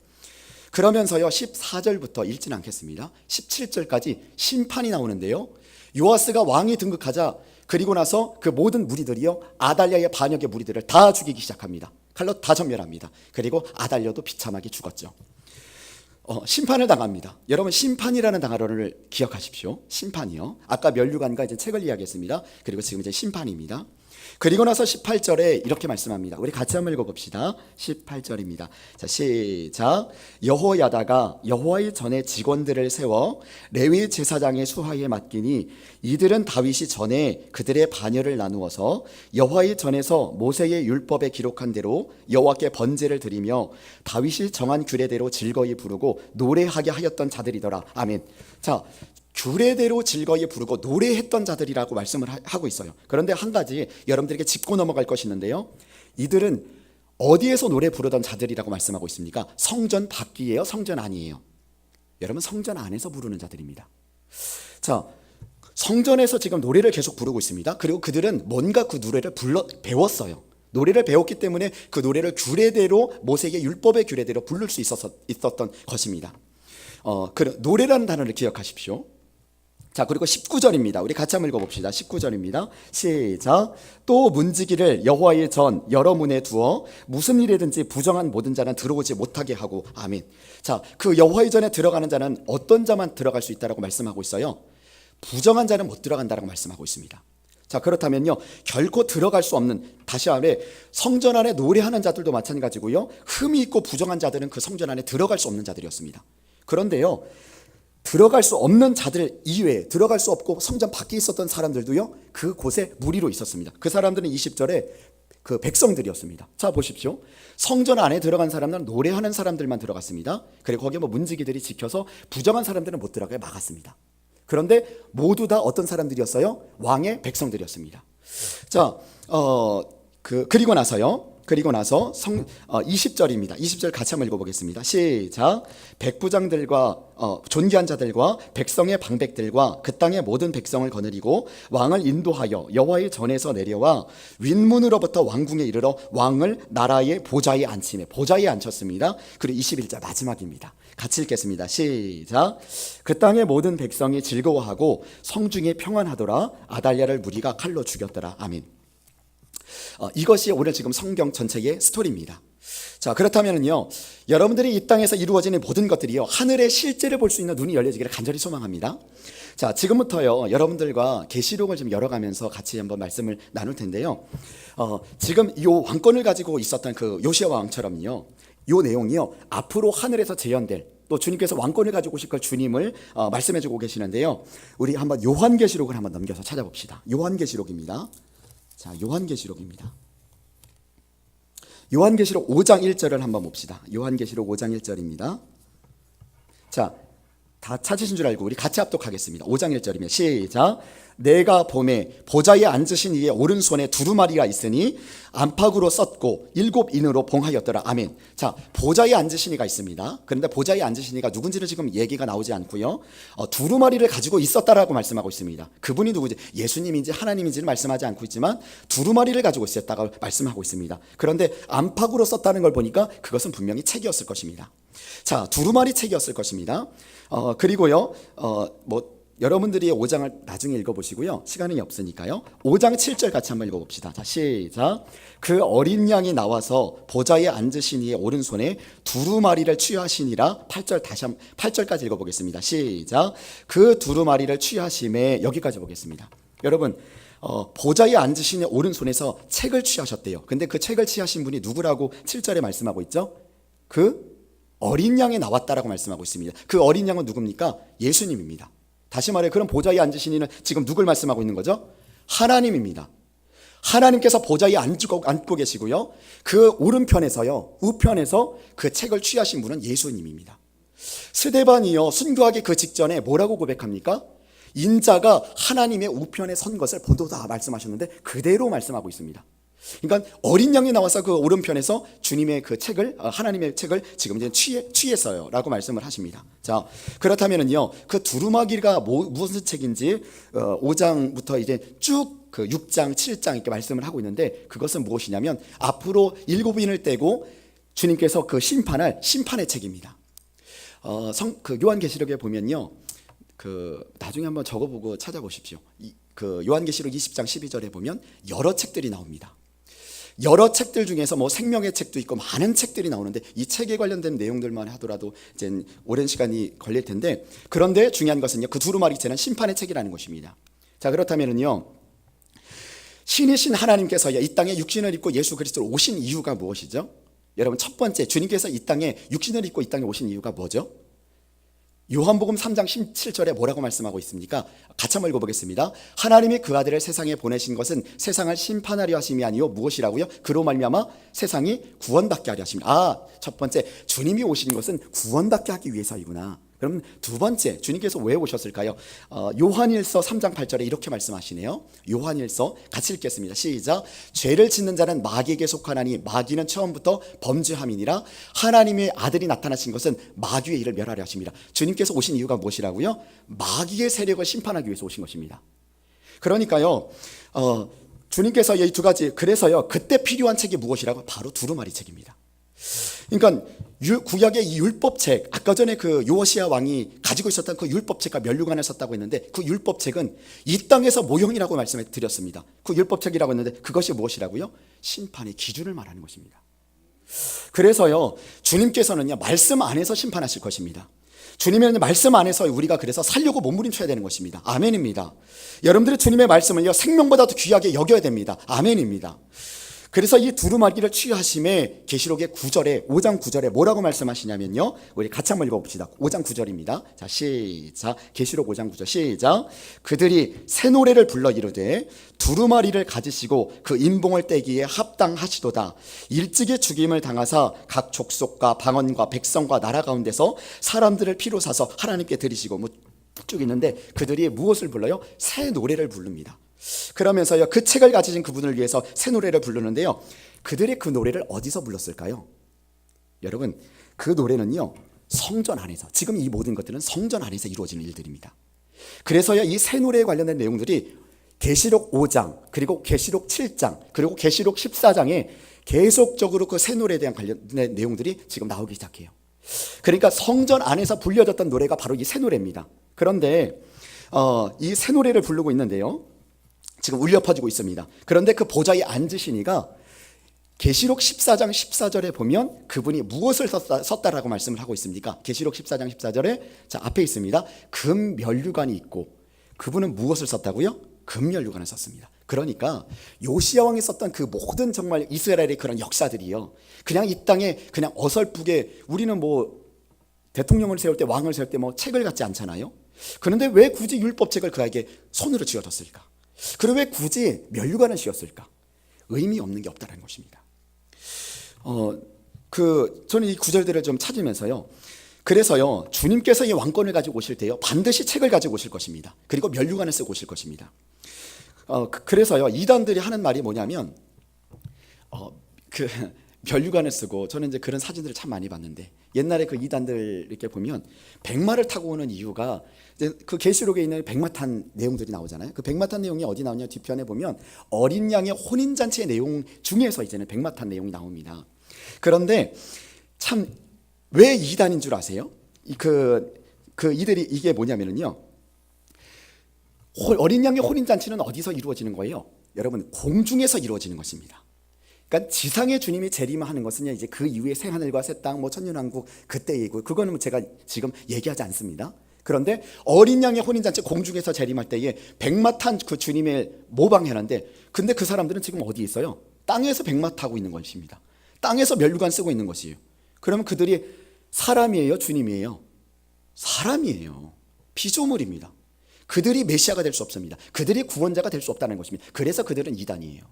그러면서요 14절부터 읽지는 않겠습니다. 17절까지 심판이 나오는데요, 요아스가 왕이 등극하자 그리고 나서 그 모든 무리들이요 아달랴의 반역의 무리들을 다 죽이기 시작합니다. 칼로 다 전멸합니다. 그리고 아달랴도 비참하게 죽었죠. 심판을 당합니다. 여러분, 심판이라는 단어를 기억하십시오. 심판이요. 아까 면류관과 이제 책을 이야기했습니다. 그리고 지금 이제 심판입니다. 그리고 나서 18절에 이렇게 말씀합니다. 우리 같이 한번 읽어봅시다. 18절입니다. 자, 시작. 여호야다가 여호와의 전에 직원들을 세워 레위 제사장의 수하에 맡기니 이들은 다윗이 전에 그들의 반열을 나누어서 여호와의 전에서 모세의 율법에 기록한 대로 여호와께 번제를 드리며 다윗이 정한 규례대로 즐거이 부르고 노래하게 하였던 자들이더라. 아멘. 자, 규례대로 즐거이 부르고 노래했던 자들이라고 말씀을 하고 있어요. 그런데 한 가지 여러분들에게 짚고 넘어갈 것이 있는데요, 이들은 어디에서 노래 부르던 자들이라고 말씀하고 있습니까? 성전 밖이에요? 성전 안이에요? 여러분, 성전 안에서 부르는 자들입니다. 자, 성전에서 지금 노래를 계속 부르고 있습니다. 그리고 그들은 뭔가 그 노래를 배웠어요. 노래를 배웠기 때문에 그 노래를 규례대로, 모세의 율법의 규례대로 부를 수 있었던 것입니다. 노래라는 단어를 기억하십시오. 자, 그리고 19절입니다. 우리 같이 한번 읽어봅시다. 19절입니다. 시작. 또 문지기를 여호와의 전 여러 문에 두어 무슨 일이든지 부정한 모든 자는 들어오지 못하게 하고. 아멘. 자, 그 여호와의 전에 들어가는 자는 어떤 자만 들어갈 수 있다라고 말씀하고 있어요? 부정한 자는 못 들어간다라고 말씀하고 있습니다. 자, 그렇다면요, 결코 들어갈 수 없는, 다시 말해 성전 안에 노래하는 자들도 마찬가지고요, 흠이 있고 부정한 자들은 그 성전 안에 들어갈 수 없는 자들이었습니다. 그런데요, 들어갈 수 없는 자들 이외에 들어갈 수 없고 성전 밖에 있었던 사람들도요, 그곳에 무리로 있었습니다. 그 사람들은 20절에 그 백성들이었습니다. 자, 보십시오. 성전 안에 들어간 사람들은 노래하는 사람들만 들어갔습니다. 그리고 거기에 뭐 문지기들이 지켜서 부정한 사람들은 못 들어가게 막았습니다. 그런데 모두 다 어떤 사람들이었어요? 왕의 백성들이었습니다. 자, 그리고 나서 20절입니다. 20절 같이 한번 읽어보겠습니다. 시작. 백부장들과 존귀한 자들과 백성의 방백들과 그 땅의 모든 백성을 거느리고 왕을 인도하여 여호와의 전에서 내려와 윗문으로부터 왕궁에 이르러 왕을 나라의 보좌에 앉히매. 보좌에 앉혔습니다. 그리고 21절 마지막입니다. 같이 읽겠습니다. 시작. 그 땅의 모든 백성이 즐거워하고 성중에 평안하더라. 아달랴를 무리가 칼로 죽였더라. 아멘. 이것이 오늘 지금 성경 전체의 스토리입니다. 자, 그렇다면요, 여러분들이 이 땅에서 이루어지는 모든 것들이요, 하늘의 실제를 볼 수 있는 눈이 열려지기를 간절히 소망합니다. 자, 지금부터요, 여러분들과 계시록을 좀 열어가면서 같이 한번 말씀을 나눌 텐데요. 지금 이 왕권을 가지고 있었던 그 요시야 왕처럼요, 이 내용이요, 앞으로 하늘에서 재현될, 또 주님께서 왕권을 가지고 오실 걸 주님을 말씀해주고 계시는데요. 우리 한번 요한계시록을 한번 넘겨서 찾아봅시다. 요한계시록입니다. 자, 요한계시록입니다. 요한계시록 5장 1절을 한번 봅시다. 요한계시록 5장 1절입니다. 자, 다 찾으신 줄 알고 우리 같이 합독하겠습니다. 5장 1절이면 시작. 내가 봄에 보좌에 앉으신 이의 오른손에 두루마리가 있으니 안팎으로 썼고 7인으로 봉하였더라. 아멘. 자, 보좌에 앉으신 이가 있습니다. 그런데 보좌에 앉으신 이가 누군지는 지금 얘기가 나오지 않고요, 두루마리를 가지고 있었다라고 말씀하고 있습니다. 그분이 누구지? 예수님인지 하나님인지는 말씀하지 않고 있지만 두루마리를 가지고 있었다고 말씀하고 있습니다. 그런데 안팎으로 썼다는 걸 보니까 그것은 분명히 책이었을 것입니다. 자, 두루마리 책이었을 것입니다. 그리고요, 여러분들이 5장을 나중에 읽어보시고요, 시간이 없으니까요, 5장 7절 같이 한번 읽어봅시다. 자, 시작. 그 어린 양이 나와서 보좌에 앉으신 이의 오른손에 두루마리를 취하시니라. 8절까지 읽어보겠습니다. 시작. 그 두루마리를 취하심에, 여기까지 보겠습니다. 여러분, 보좌에 앉으신 이의 오른손에서 책을 취하셨대요. 근데 그 책을 취하신 분이 누구라고 7절에 말씀하고 있죠? 그 어린 양이 나왔다라고 말씀하고 있습니다. 그 어린 양은 누굽니까? 예수님입니다. 다시 말해, 그럼 보좌에 앉으신 이는 지금 누굴 말씀하고 있는 거죠? 하나님입니다. 하나님께서 보좌에 앉고 계시고요, 그 오른편에서요, 우편에서 그 책을 취하신 분은 예수님입니다. 스데반이요, 순교하기 그 직전에 뭐라고 고백합니까? 인자가 하나님의 우편에 선 것을 보도다 말씀하셨는데 그대로 말씀하고 있습니다. 그러니까 어린 양이 나와서 그 오른편에서 주님의 그 책을, 하나님의 책을 지금 이제 취했어요 라고 말씀을 하십니다. 자, 그렇다면은요, 그 두루마기가 무슨 책인지 5장부터 이제 쭉 그 6장 7장 이렇게 말씀을 하고 있는데, 그것은 무엇이냐면 앞으로 7인을 떼고 주님께서 그 심판할 심판의 책입니다. 그 요한계시록에 보면요, 그 나중에 한번 적어보고 찾아보십시오. 그 요한계시록 20장 12절에 보면 여러 책들이 나옵니다. 여러 책들 중에서 뭐 생명의 책도 있고 많은 책들이 나오는데, 이 책에 관련된 내용들만 하더라도 이제 오랜 시간이 걸릴 텐데, 그런데 중요한 것은요, 그 두루마리째는 심판의 책이라는 것입니다. 자, 그렇다면은요, 신이신 하나님께서 이 땅에 육신을 입고 예수 그리스도로 오신 이유가 무엇이죠? 여러분, 첫 번째, 주님께서 이 땅에 육신을 입고 이 땅에 오신 이유가 뭐죠? 요한복음 3장 17절에 뭐라고 말씀하고 있습니까? 같이 한번 읽어보겠습니다. 하나님이 그 아들을 세상에 보내신 것은 세상을 심판하려 하심이 아니요 무엇이라고요? 그로 말미암아 세상이 구원받게 하려 하십니다. 첫 번째, 주님이 오신 것은 구원받게 하기 위해서이구나. 그럼 두 번째, 주님께서 왜 오셨을까요? 요한일서 3장 8절에 이렇게 말씀하시네요. 요한일서 같이 읽겠습니다. 시작. 죄를 짓는 자는 마귀에게 속하나니 마귀는 처음부터 범죄함이니라. 하나님의 아들이 나타나신 것은 마귀의 일을 멸하려 하십니다. 주님께서 오신 이유가 무엇이라고요? 마귀의 세력을 심판하기 위해서 오신 것입니다. 그러니까요, 주님께서 이 두 가지, 그래서요, 그때 필요한 책이 무엇이라고? 바로 두루마리 책입니다. 그러니까 구약의 이 율법책, 아까 전에 그 요시야 왕이 가지고 있었던 그 율법책과 면류관을 썼다고 했는데, 그 율법책은 이 땅에서 모형이라고 말씀해 드렸습니다. 그 율법책이라고 했는데 그것이 무엇이라고요? 심판의 기준을 말하는 것입니다. 그래서요, 주님께서는요, 말씀 안에서 심판하실 것입니다. 주님의 말씀 안에서 우리가 그래서 살려고 몸부림쳐야 되는 것입니다. 아멘입니다. 여러분들이 주님의 말씀을요, 생명보다도 귀하게 여겨야 됩니다. 아멘입니다. 그래서 이 두루마기를 취하심에 계시록의 9절에 5장 9절에 뭐라고 말씀하시냐면요, 우리 같이 한번 읽어봅시다. 5장 9절입니다. 자, 시작. 계시록 5장 9절 시작. 그들이 새 노래를 불러 이르되 두루마리를 가지시고 그 인봉을 떼기에 합당하시도다. 일찍이 죽임을 당하사 각 족속과 방언과 백성과 나라 가운데서 사람들을 피로 사서 하나님께 드리시고, 쭉 있는데 그들이 무엇을 불러요? 새 노래를 부릅니다. 그러면서요, 그 책을 가지신 그분을 위해서 새 노래를 부르는데요, 그들이 그 노래를 어디서 불렀을까요? 여러분, 그 노래는요, 성전 안에서, 지금 이 모든 것들은 성전 안에서 이루어지는 일들입니다. 그래서요, 이 새 노래에 관련된 내용들이 계시록 5장, 그리고 계시록 7장, 그리고 계시록 14장에 계속적으로 그 새 노래에 대한 관련된 내용들이 지금 나오기 시작해요. 그러니까 성전 안에서 불려졌던 노래가 바로 이 새 노래입니다. 그런데 이 새 노래를 부르고 있는데요, 지금 울려 퍼지고 있습니다. 그런데 그 보좌에 앉으시니가 계시록 14장 14절에 보면 그분이 무엇을 썼다라고 말씀을 하고 있습니까? 계시록 14장 14절에 자, 앞에 있습니다. 금 면류관이 있고, 그분은 무엇을 썼다고요? 금 면류관을 썼습니다. 그러니까 요시야 왕이 썼던 그 모든 정말 이스라엘의 그런 역사들이요, 그냥 이 땅에 그냥 어설프게, 우리는 뭐 대통령을 세울 때, 왕을 세울 때 뭐 책을 갖지 않잖아요. 그런데 왜 굳이 율법책을 그에게 손으로 쥐어뒀을까? 그리고 왜 굳이 면류관을 씌웠을까? 의미 없는 게 없다는 것입니다. 저는 이 구절들을 좀 찾으면서요, 그래서요, 주님께서 이 왕권을 가지고 오실 때요, 반드시 책을 가지고 오실 것입니다. 그리고 면류관을 쓰고 오실 것입니다. 그래서요, 이단들이 하는 말이 뭐냐면, 그 면류관을 쓰고, 저는 이제 그런 사진들을 참 많이 봤는데, 옛날에 그 이단들 이렇게 보면 백마를 타고 오는 이유가, 이제 그 계시록에 있는 백마탄 내용들이 나오잖아요. 그 백마탄 내용이 어디 나오냐, 뒤편에 보면 어린 양의 혼인잔치의 내용 중에서 이제는 백마탄 내용이 나옵니다. 그런데 참 왜 이단인 줄 아세요? 이들이 이게 뭐냐면요, 어린 양의 혼인잔치는 어디서 이루어지는 거예요? 여러분, 공중에서 이루어지는 것입니다. 그러니까 지상에 주님이 재림하는 것은 이제 그 이후에 새하늘과 새 땅, 뭐 천년왕국 그때이고, 그거는 제가 지금 얘기하지 않습니다. 그런데 어린 양의 혼인잔치 공중에서 재림할 때에 백마 탄 그 주님의 모방해놨는데, 근데 그 사람들은 지금 어디 있어요? 땅에서 백마 타고 있는 것입니다. 땅에서 면류관 쓰고 있는 것이에요. 그러면 그들이 사람이에요, 주님이에요? 사람이에요. 피조물입니다. 그들이 메시아가 될 수 없습니다. 그들이 구원자가 될 수 없다는 것입니다. 그래서 그들은 이단이에요.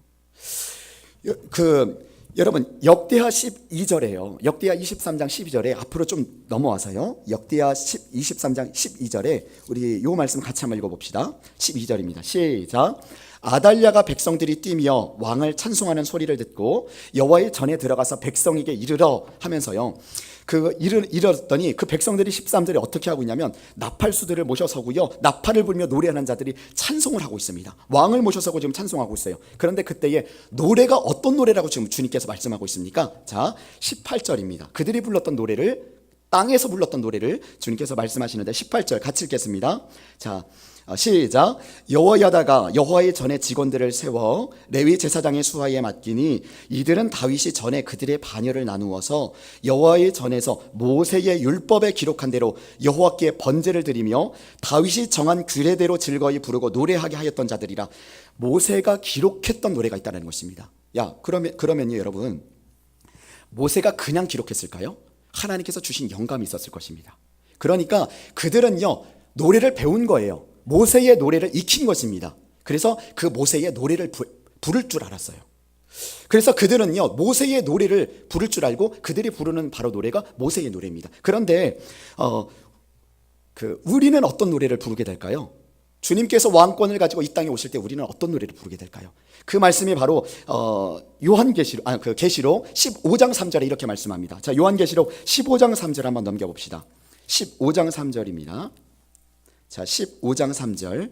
여러분, 역대하 12절에요. 역대하 23장 12절에 앞으로 좀 넘어와서요, 역대하 23장 12절에 우리 요 말씀 같이 한번 읽어봅시다. 12절입니다. 시작. 아달랴가 백성들이 뛰며 왕을 찬송하는 소리를 듣고 여호와의 전에 들어가서 백성에게 이르러 하면서요, 이르렀더니 그 백성들이 13절에 어떻게 하고 있냐면 나팔수들을 모셔서고요, 나팔을 불며 노래하는 자들이 찬송을 하고 있습니다. 왕을 모셔서고 지금 찬송하고 있어요. 그런데 그때에 노래가 어떤 노래라고 지금 주님께서 말씀하고 있습니까? 자, 18절입니다. 그들이 불렀던 노래를, 땅에서 불렀던 노래를 주님께서 말씀하시는데 18절 같이 읽겠습니다. 자, 시작. 여호야다가 여호와의 전에 직원들을 세워 레위 제사장의 수하에 맡기니 이들은 다윗이 전에 그들의 반열을 나누어서 여호와의 전에서 모세의 율법에 기록한 대로 여호와께 번제를 드리며 다윗이 정한 규례대로 즐거이 부르고 노래하게 하였던 자들이라. 모세가 기록했던 노래가 있다는 것입니다. 그러면요, 여러분, 모세가 그냥 기록했을까요? 하나님께서 주신 영감이 있었을 것입니다. 그러니까 그들은요, 노래를 배운 거예요. 모세의 노래를 익힌 것입니다. 그래서 그 모세의 노래를 부를 줄 알았어요. 그래서 그들은요, 모세의 노래를 부를 줄 알고 그들이 부르는 바로 노래가 모세의 노래입니다. 그런데 우리는 어떤 노래를 부르게 될까요? 주님께서 왕권을 가지고 이 땅에 오실 때 우리는 어떤 노래를 부르게 될까요? 그 말씀이 바로 계시록 15장 3절에 이렇게 말씀합니다. 자, 요한계시록 15장 3절 한번 넘겨봅시다. 15장 3절입니다. 자, 15장 3절.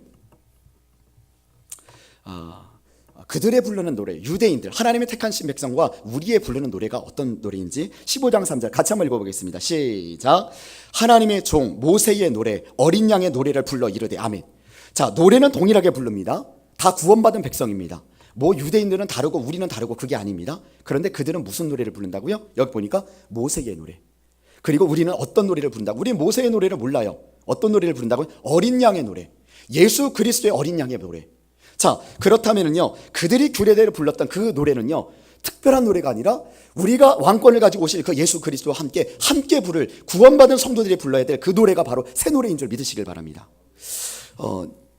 그들의 부르는 노래, 유대인들, 하나님의 택한 백성과 우리의 부르는 노래가 어떤 노래인지 15장 3절 같이 한번 읽어보겠습니다. 시작. 하나님의 종 모세의 노래, 어린 양의 노래를 불러 이르되 아멘. 자, 노래는 동일하게 부릅니다. 다 구원받은 백성입니다. 뭐 유대인들은 다르고 우리는 다르고 그게 아닙니다. 그런데 그들은 무슨 노래를 부른다고요? 여기 보니까 모세의 노래. 그리고 우리는 어떤 노래를 부른다고? 우리는 모세의 노래를 몰라요. 어떤 노래를 부른다고요? 어린 양의 노래, 예수 그리스도의 어린 양의 노래. 자, 그렇다면은요, 그들이 규례대로 불렀던 그 노래는요, 특별한 노래가 아니라 우리가 왕권을 가지고 오실 그 예수 그리스도와 함께 부를 구원받은 성도들이 불러야 될 그 노래가 바로 새 노래인 줄 믿으시길 바랍니다.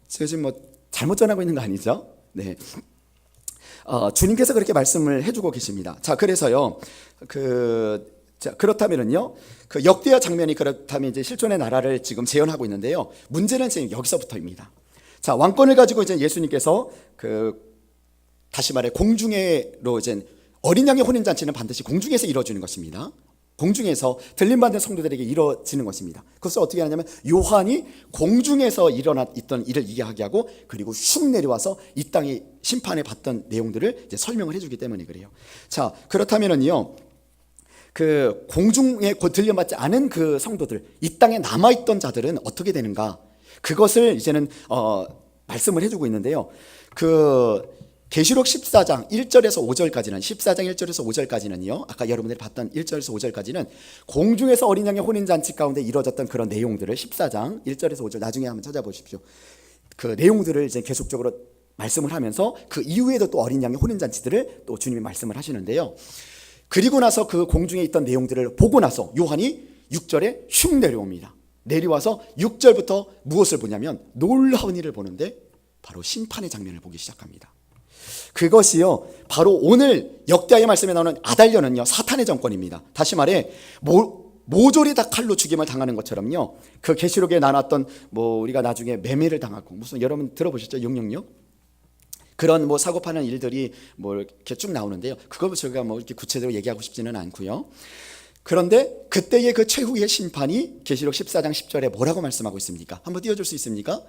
제가 지금 뭐 잘못 전하고 있는 거 아니죠? 네. 주님께서 그렇게 말씀을 해주고 계십니다. 자, 그래서요, 그렇다면은요, 그 역대하 장면이 그렇다면 이제 실존의 나라를 지금 재현하고 있는데요. 문제는 지금 여기서부터입니다. 자, 왕권을 가지고 이제 예수님께서 다시 말해 공중에로 이제 어린 양의 혼인 잔치는 반드시 공중에서 이루어지는 것입니다. 공중에서 들림받은 성도들에게 이루어지는 것입니다. 그것을 어떻게 하냐면 요한이 공중에서 있던 일을 이해하게 하고 그리고 슉 내려와서 이 땅의 심판에 받던 내용들을 이제 설명을 해주기 때문에 그래요. 자, 그렇다면은요, 그 공중에 들려받지 않은 그 성도들, 이 땅에 남아있던 자들은 어떻게 되는가? 그것을 이제는 말씀을 해주고 있는데요. 계시록 14장 1절에서 5절까지는 14장 1절에서 5절까지는요. 아까 여러분들이 봤던 1절에서 5절까지는 공중에서 어린 양의 혼인 잔치 가운데 이루어졌던 그런 내용들을 14장 1절에서 5절 나중에 한번 찾아보십시오. 그 내용들을 이제 계속적으로 말씀을 하면서 그 이후에도 또 어린 양의 혼인 잔치들을 또 주님이 말씀을 하시는데요. 그리고 나서 그 공중에 있던 내용들을 보고 나서 요한이 6절에 슉 내려옵니다. 내려와서 6절부터 무엇을 보냐면 놀라운 일을 보는데 바로 심판의 장면을 보기 시작합니다. 그것이요, 바로 오늘 역대하의 말씀에 나오는 아달랴는요, 사탄의 정권입니다. 다시 말해 모조리 다 칼로 죽임을 당하는 것처럼요, 그 계시록에 나눴던 우리가 나중에 매매를 당하고 무슨 여러분 들어보셨죠? 666 그런 사고 파는 일들이 이렇게 쭉 나오는데요. 그걸 제가 이렇게 구체적으로 얘기하고 싶지는 않고요. 그런데 그때의 그 최후의 심판이 계시록 14장 10절에 뭐라고 말씀하고 있습니까? 한번 띄워줄 수 있습니까?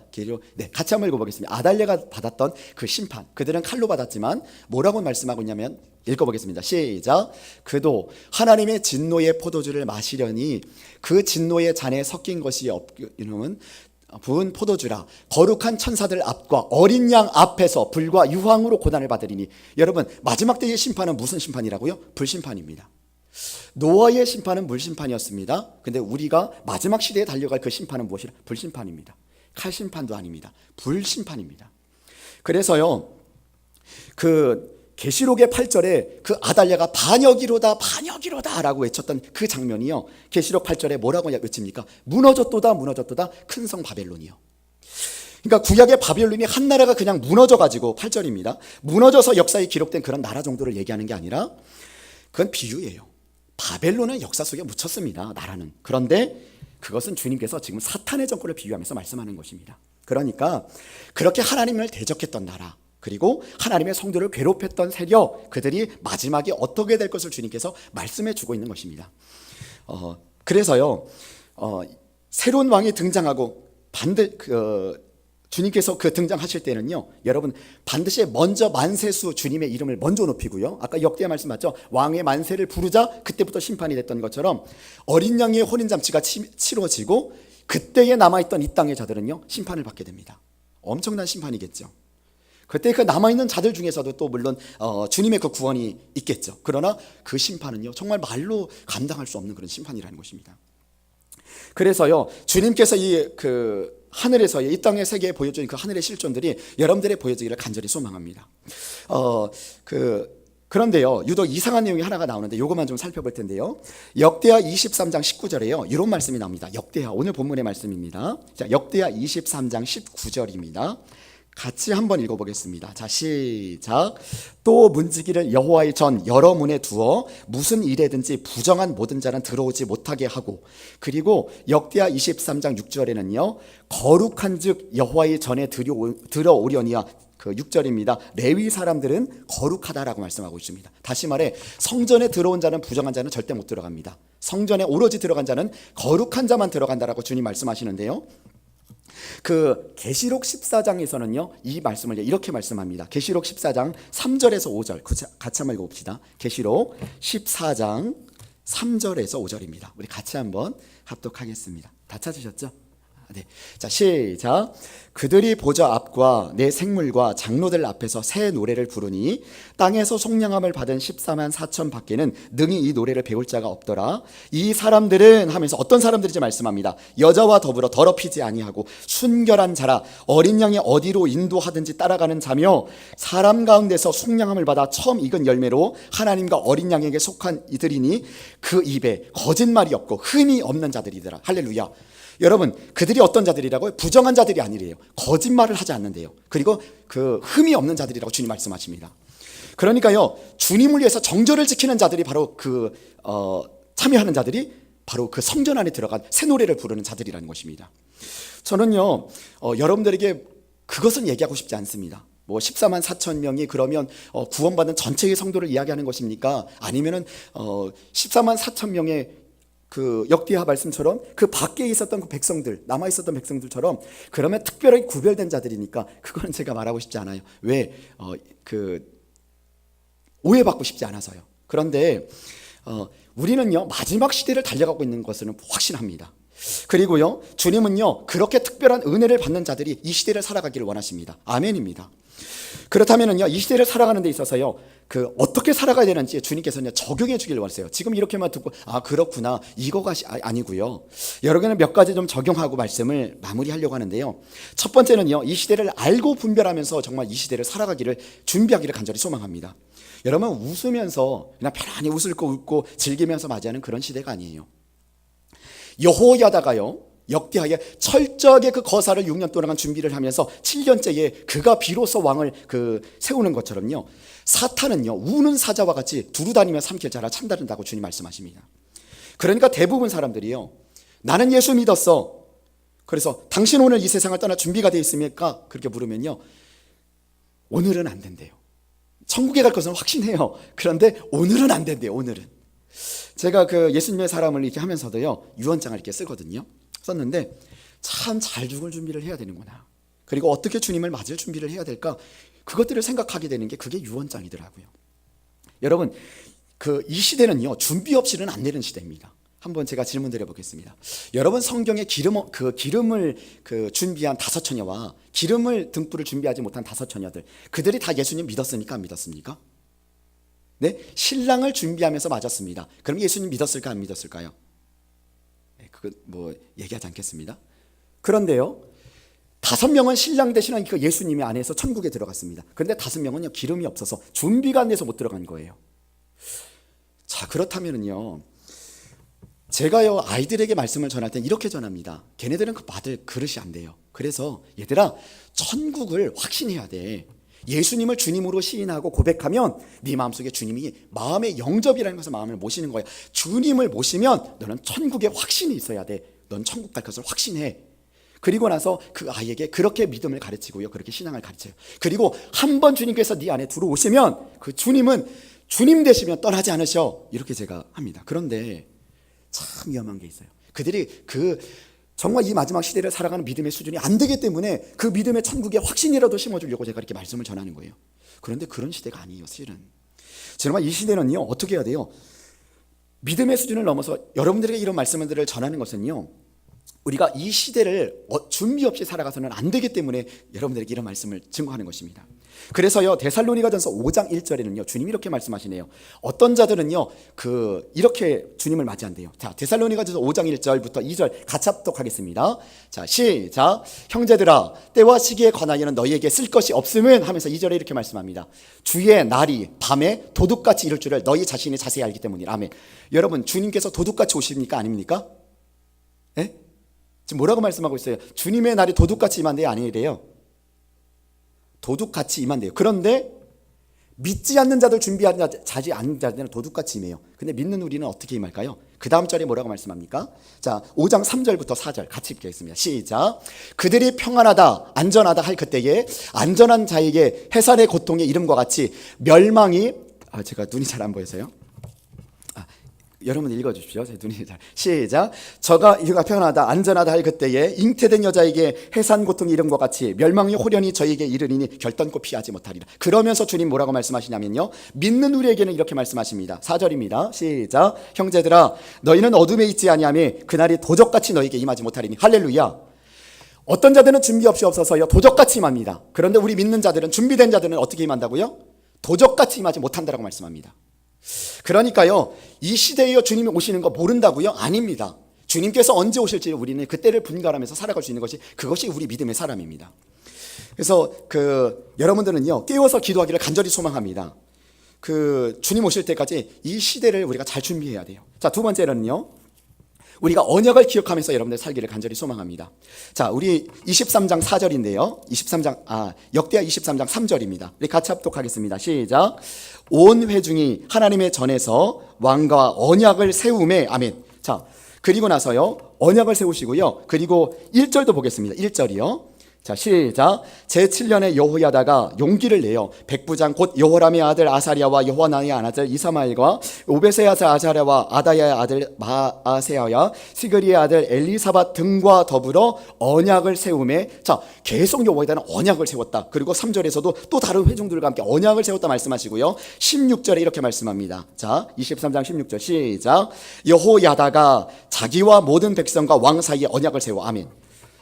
네, 같이 한번 읽어보겠습니다. 아달랴가 받았던 그 심판, 그들은 칼로 받았지만 뭐라고 말씀하고 있냐면 읽어보겠습니다. 시작. 그도 하나님의 진노의 포도주를 마시려니 그 진노의 잔에 섞인 것이 없는 부은 포도주라. 거룩한 천사들 앞과 어린 양 앞에서 불과 유황으로 고난을 받으리니. 여러분, 마지막 때의 심판은 무슨 심판이라고요? 불심판입니다. 노아의 심판은 물심판이었습니다. 근데 우리가 마지막 시대에 달려갈 그 심판은 무엇이라? 불심판입니다. 칼심판도 아닙니다. 불심판입니다. 그래서요, 계시록의 8절에 그 아달랴가 반역이로다 라고 외쳤던 그 장면이요, 계시록 8절에 뭐라고 외칩니까? 무너졌도다 큰 성 바벨론이요. 그러니까 구약의 바벨론이 한 나라가 그냥 무너져가지고 8절입니다. 무너져서 역사에 기록된 그런 나라 정도를 얘기하는 게 아니라 그건 비유예요. 바벨론은 역사 속에 묻혔습니다, 나라는. 그런데 그것은 주님께서 지금 사탄의 정권을 비유하면서 말씀하는 것입니다. 그러니까 그렇게 하나님을 대적했던 나라, 그리고 하나님의 성도를 괴롭혔던 세력, 그들이 마지막에 어떻게 될 것을 주님께서 말씀해 주고 있는 것입니다. 그래서요, 새로운 왕이 등장하고 주님께서 등장하실 때는요, 여러분 반드시 먼저 만세수 주님의 이름을 먼저 높이고요. 아까 역대하 말씀 맞죠? 왕의 만세를 부르자 그때부터 심판이 됐던 것처럼 어린 양의 혼인잔치가 치러지고 그때에 남아있던 이 땅의 자들은요, 심판을 받게 됩니다. 엄청난 심판이겠죠. 그때 그 남아있는 자들 중에서도 또 물론 주님의 그 구원이 있겠죠. 그러나 그 심판은요, 정말 말로 감당할 수 없는 그런 심판이라는 것입니다. 그래서요, 주님께서 하늘에서의 이 땅의 세계에 보여준 그 하늘의 실존들이 여러분들의 보여지기를 간절히 소망합니다. 그런데요, 유독 이상한 내용이 하나가 나오는데 이것만 좀 살펴볼 텐데요. 역대하 23장 19절에요, 이런 말씀이 나옵니다. 역대하, 오늘 본문의 말씀입니다. 자, 역대하 23장 19절입니다. 같이 한번 읽어보겠습니다. 자, 시작. 또 문지기를 여호와의 전 여러 문에 두어 무슨 일에든지 부정한 모든 자는 들어오지 못하게 하고, 그리고 역대하 23장 6절에는요, 거룩한 즉 여호와의 전에 들어오려니와 그 6절입니다. 레위 사람들은 거룩하다라고 말씀하고 있습니다. 다시 말해 성전에 들어온 자는 부정한 자는 절대 못 들어갑니다. 성전에 오로지 들어간 자는 거룩한 자만 들어간다라고 주님 말씀하시는데요. 그 계시록 14장에서는요 이 말씀을 이렇게 말씀합니다. 계시록 14장 3절에서 5절 같이 한번 읽어봅시다. 계시록 14장 3절에서 5절입니다. 우리 같이 한번 합독하겠습니다. 다 찾으셨죠? 네. 자, 시작. 그들이 보좌 앞과 내 생물과 장로들 앞에서 새 노래를 부르니 땅에서 속량함을 받은 14만 4천 밖에는 능히 이 노래를 배울 자가 없더라. 이 사람들은 하면서 어떤 사람들인지 말씀합니다. 여자와 더불어 더럽히지 아니하고 순결한 자라, 어린 양이 어디로 인도하든지 따라가는 자며 사람 가운데서 속량함을 받아 처음 익은 열매로 하나님과 어린 양에게 속한 이들이니 그 입에 거짓말이 없고 흠이 없는 자들이더라. 할렐루야. 여러분, 그들이 어떤 자들이라고요? 부정한 자들이 아니래요. 거짓말을 하지 않는데요. 그리고 그 흠이 없는 자들이라고 주님 말씀하십니다. 그러니까요, 주님을 위해서 정절을 지키는 자들이 바로 참여하는 자들이 바로 그 성전 안에 들어간 새 노래를 부르는 자들이라는 것입니다. 저는요, 여러분들에게 그것은 얘기하고 싶지 않습니다. 뭐 14만 4천 명이 그러면 구원받은 전체의 성도를 이야기하는 것입니까? 아니면은 14만 4천 명의 그 역대하 말씀처럼 그 밖에 있었던 그 백성들, 남아 있었던 백성들처럼 그러면 특별하게 구별된 자들이니까 그거는 제가 말하고 싶지 않아요. 왜? 오해받고 싶지 않아서요. 그런데 우리는요 마지막 시대를 달려가고 있는 것은 확신합니다. 그리고요 주님은요 그렇게 특별한 은혜를 받는 자들이 이 시대를 살아가기를 원하십니다. 아멘입니다. 그렇다면은요 이 시대를 살아가는 데 있어서요 그 어떻게 살아가야 되는지 주님께서는 적용해 주길 원하세요. 지금 이렇게만 듣고 그렇구나 이거가 아니고요. 여러분은 몇 가지 좀 적용하고 말씀을 마무리하려고 하는데요. 첫 번째는요 이 시대를 알고 분별하면서 정말 이 시대를 살아가기를 준비하기를 간절히 소망합니다. 여러분 웃으면서 그냥 편안히 웃을 거 웃고 즐기면서 맞이하는 그런 시대가 아니에요. 여호야다가요 역대하에 철저하게 그 거사를 6년 동안 준비를 하면서 7년째에 그가 비로소 왕을 세우는 것처럼요 사탄은요 우는 사자와 같이 두루다니며 삼킬 자라 참다른다고 주님 말씀하십니다. 그러니까 대부분 사람들이요 나는 예수 믿었어. 그래서 당신 오늘 이 세상을 떠날 준비가 되어 있습니까? 그렇게 물으면요 오늘은 안 된대요. 천국에 갈 것은 확신해요. 그런데 오늘은 안 된대요. 오늘은. 제가 예수님의 사람을 이렇게 하면서도요 유언장을 이렇게 쓰거든요. 썼는데 참 잘 죽을 준비를 해야 되는구나. 그리고 어떻게 주님을 맞을 준비를 해야 될까? 그것들을 생각하게 되는 게 그게 유언장이더라고요. 여러분 이 시대는요 준비 없이는 안 되는 시대입니다. 한번 제가 질문 드려보겠습니다. 여러분 성경에 기름을 준비한 5처녀와 기름을 등불을 준비하지 못한 5처녀들 그들이 다 예수님 믿었습니까? 안 믿었습니까? 네, 신랑을 준비하면서 맞았습니다. 그럼 예수님 믿었을까 안 믿었을까요? 네, 그거 뭐 얘기하지 않겠습니다. 그런데요 5명은 신랑 되시는 그 예수님의 안에서 천국에 들어갔습니다. 그런데 5명은요 기름이 없어서 준비가 안 돼서 못 들어간 거예요. 자 그렇다면은요 제가요 아이들에게 말씀을 전할 땐 이렇게 전합니다. 걔네들은 받을 그릇이 안 돼요. 그래서 얘들아 천국을 확신해야 돼. 예수님을 주님으로 시인하고 고백하면 네 마음속에 주님이 마음의 영접이라는 것을 마음을 모시는 거야. 주님을 모시면 너는 천국에 확신이 있어야 돼. 넌 천국 갈 것을 확신해. 그리고 나서 그 아이에게 그렇게 믿음을 가르치고요 그렇게 신앙을 가르쳐요. 그리고 한 번 주님께서 네 안에 들어오시면 그 주님은 주님 되시면 떠나지 않으셔. 이렇게 제가 합니다. 그런데 참 위험한 게 있어요. 그들이 정말 이 마지막 시대를 살아가는 믿음의 수준이 안 되기 때문에 그 믿음의 천국에 확신이라도 심어주려고 제가 이렇게 말씀을 전하는 거예요. 그런데 그런 시대가 아니에요. 실은 정말 이 시대는요 어떻게 해야 돼요? 믿음의 수준을 넘어서 여러분들에게 이런 말씀들을 전하는 것은요 우리가 이 시대를 준비 없이 살아가서는 안 되기 때문에 여러분들에게 이런 말씀을 증거하는 것입니다. 그래서요 데살로니가전서 5장 1절에는요 주님이 이렇게 말씀하시네요. 어떤 자들은요 이렇게 주님을 맞이한대요. 자 데살로니가전서 5장 1절부터 2절 같이 합독하겠습니다. 자 시작. 형제들아 때와 시기에 관하여는 너희에게 쓸 것이 없음은 하면서 2절에 이렇게 말씀합니다. 주의 날이 밤에 도둑같이 이룰 줄을 너희 자신이 자세히 알기 때문이라. 아멘. 여러분 주님께서 도둑같이 오십니까 아닙니까? 네? 지금 뭐라고 말씀하고 있어요? 주님의 날이 도둑같이 임한대요 아니래요? 도둑같이 임한대요. 그런데 믿지 않는 자들 자지 않는 자들은 도둑같이 임해요. 근데 믿는 우리는 어떻게 임할까요? 그 다음 절에 뭐라고 말씀합니까? 자 5장 3절부터 4절 같이 읽겠습니다. 시작. 그들이 평안하다 안전하다 할 그때에 안전한 자에게 해산의 고통의 이름과 같이 멸망이 제가 눈이 잘 안 보여서요. 여러분 읽어주십시오. 제 눈이 잘. 시작. 저가 이가 편하다 안전하다 할 그때에 잉태된 여자에게 해산 고통이 이름과 같이 멸망이 호련히 저에게 이르리니 결단코 피하지 못하리라. 그러면서 주님 뭐라고 말씀하시냐면요, 믿는 우리에게는 이렇게 말씀하십니다. 4절입니다. 시작. 형제들아 너희는 어둠에 있지 아니하며 그날이 도적같이 너희에게 임하지 못하리니. 할렐루야. 어떤 자들은 준비 없이 없어서요 도적같이 임합니다. 그런데 우리 믿는 자들은, 준비된 자들은 어떻게 임한다고요? 도적같이 임하지 못한다라고 말씀합니다. 그러니까요, 이 시대에 주님이 오시는 거 모른다고요? 아닙니다. 주님께서 언제 오실지 우리는 그때를 분간하면서 살아갈 수 있는 것이, 그것이 우리 믿음의 사람입니다. 그래서 여러분들은요 깨워서 기도하기를 간절히 소망합니다. 주님 오실 때까지 이 시대를 우리가 잘 준비해야 돼요. 자, 두 번째는요, 우리가 언약을 기억하면서 여러분들 살기를 간절히 소망합니다. 자, 우리 23장 4절인데요. 역대하 23장 3절입니다. 우리 같이 합독하겠습니다. 시작. 온 회중이 하나님의 전에서 왕과 언약을 세우매. 아멘. 자, 그리고 나서요 언약을 세우시고요. 그리고 1절도 보겠습니다. 1절이요. 자, 시작. 제7년에 여호야다가 용기를 내어 백부장 곧 여호람의 아들 아사랴와 여호하나의 아들 이사마엘과 오베세의 아들 아자랴와 아다야의 아들 마아세야와 시그리의 아들 엘리사밧 등과 더불어 언약을 세우매. 자, 계속 여호야다는 언약을 세웠다. 그리고 3절에서도 또 다른 회중들과 함께 언약을 세웠다 말씀하시고요. 16절에 이렇게 말씀합니다. 자, 23장 16절 시작. 여호야다가 자기와 모든 백성과 왕 사이에 언약을 세워. 아멘.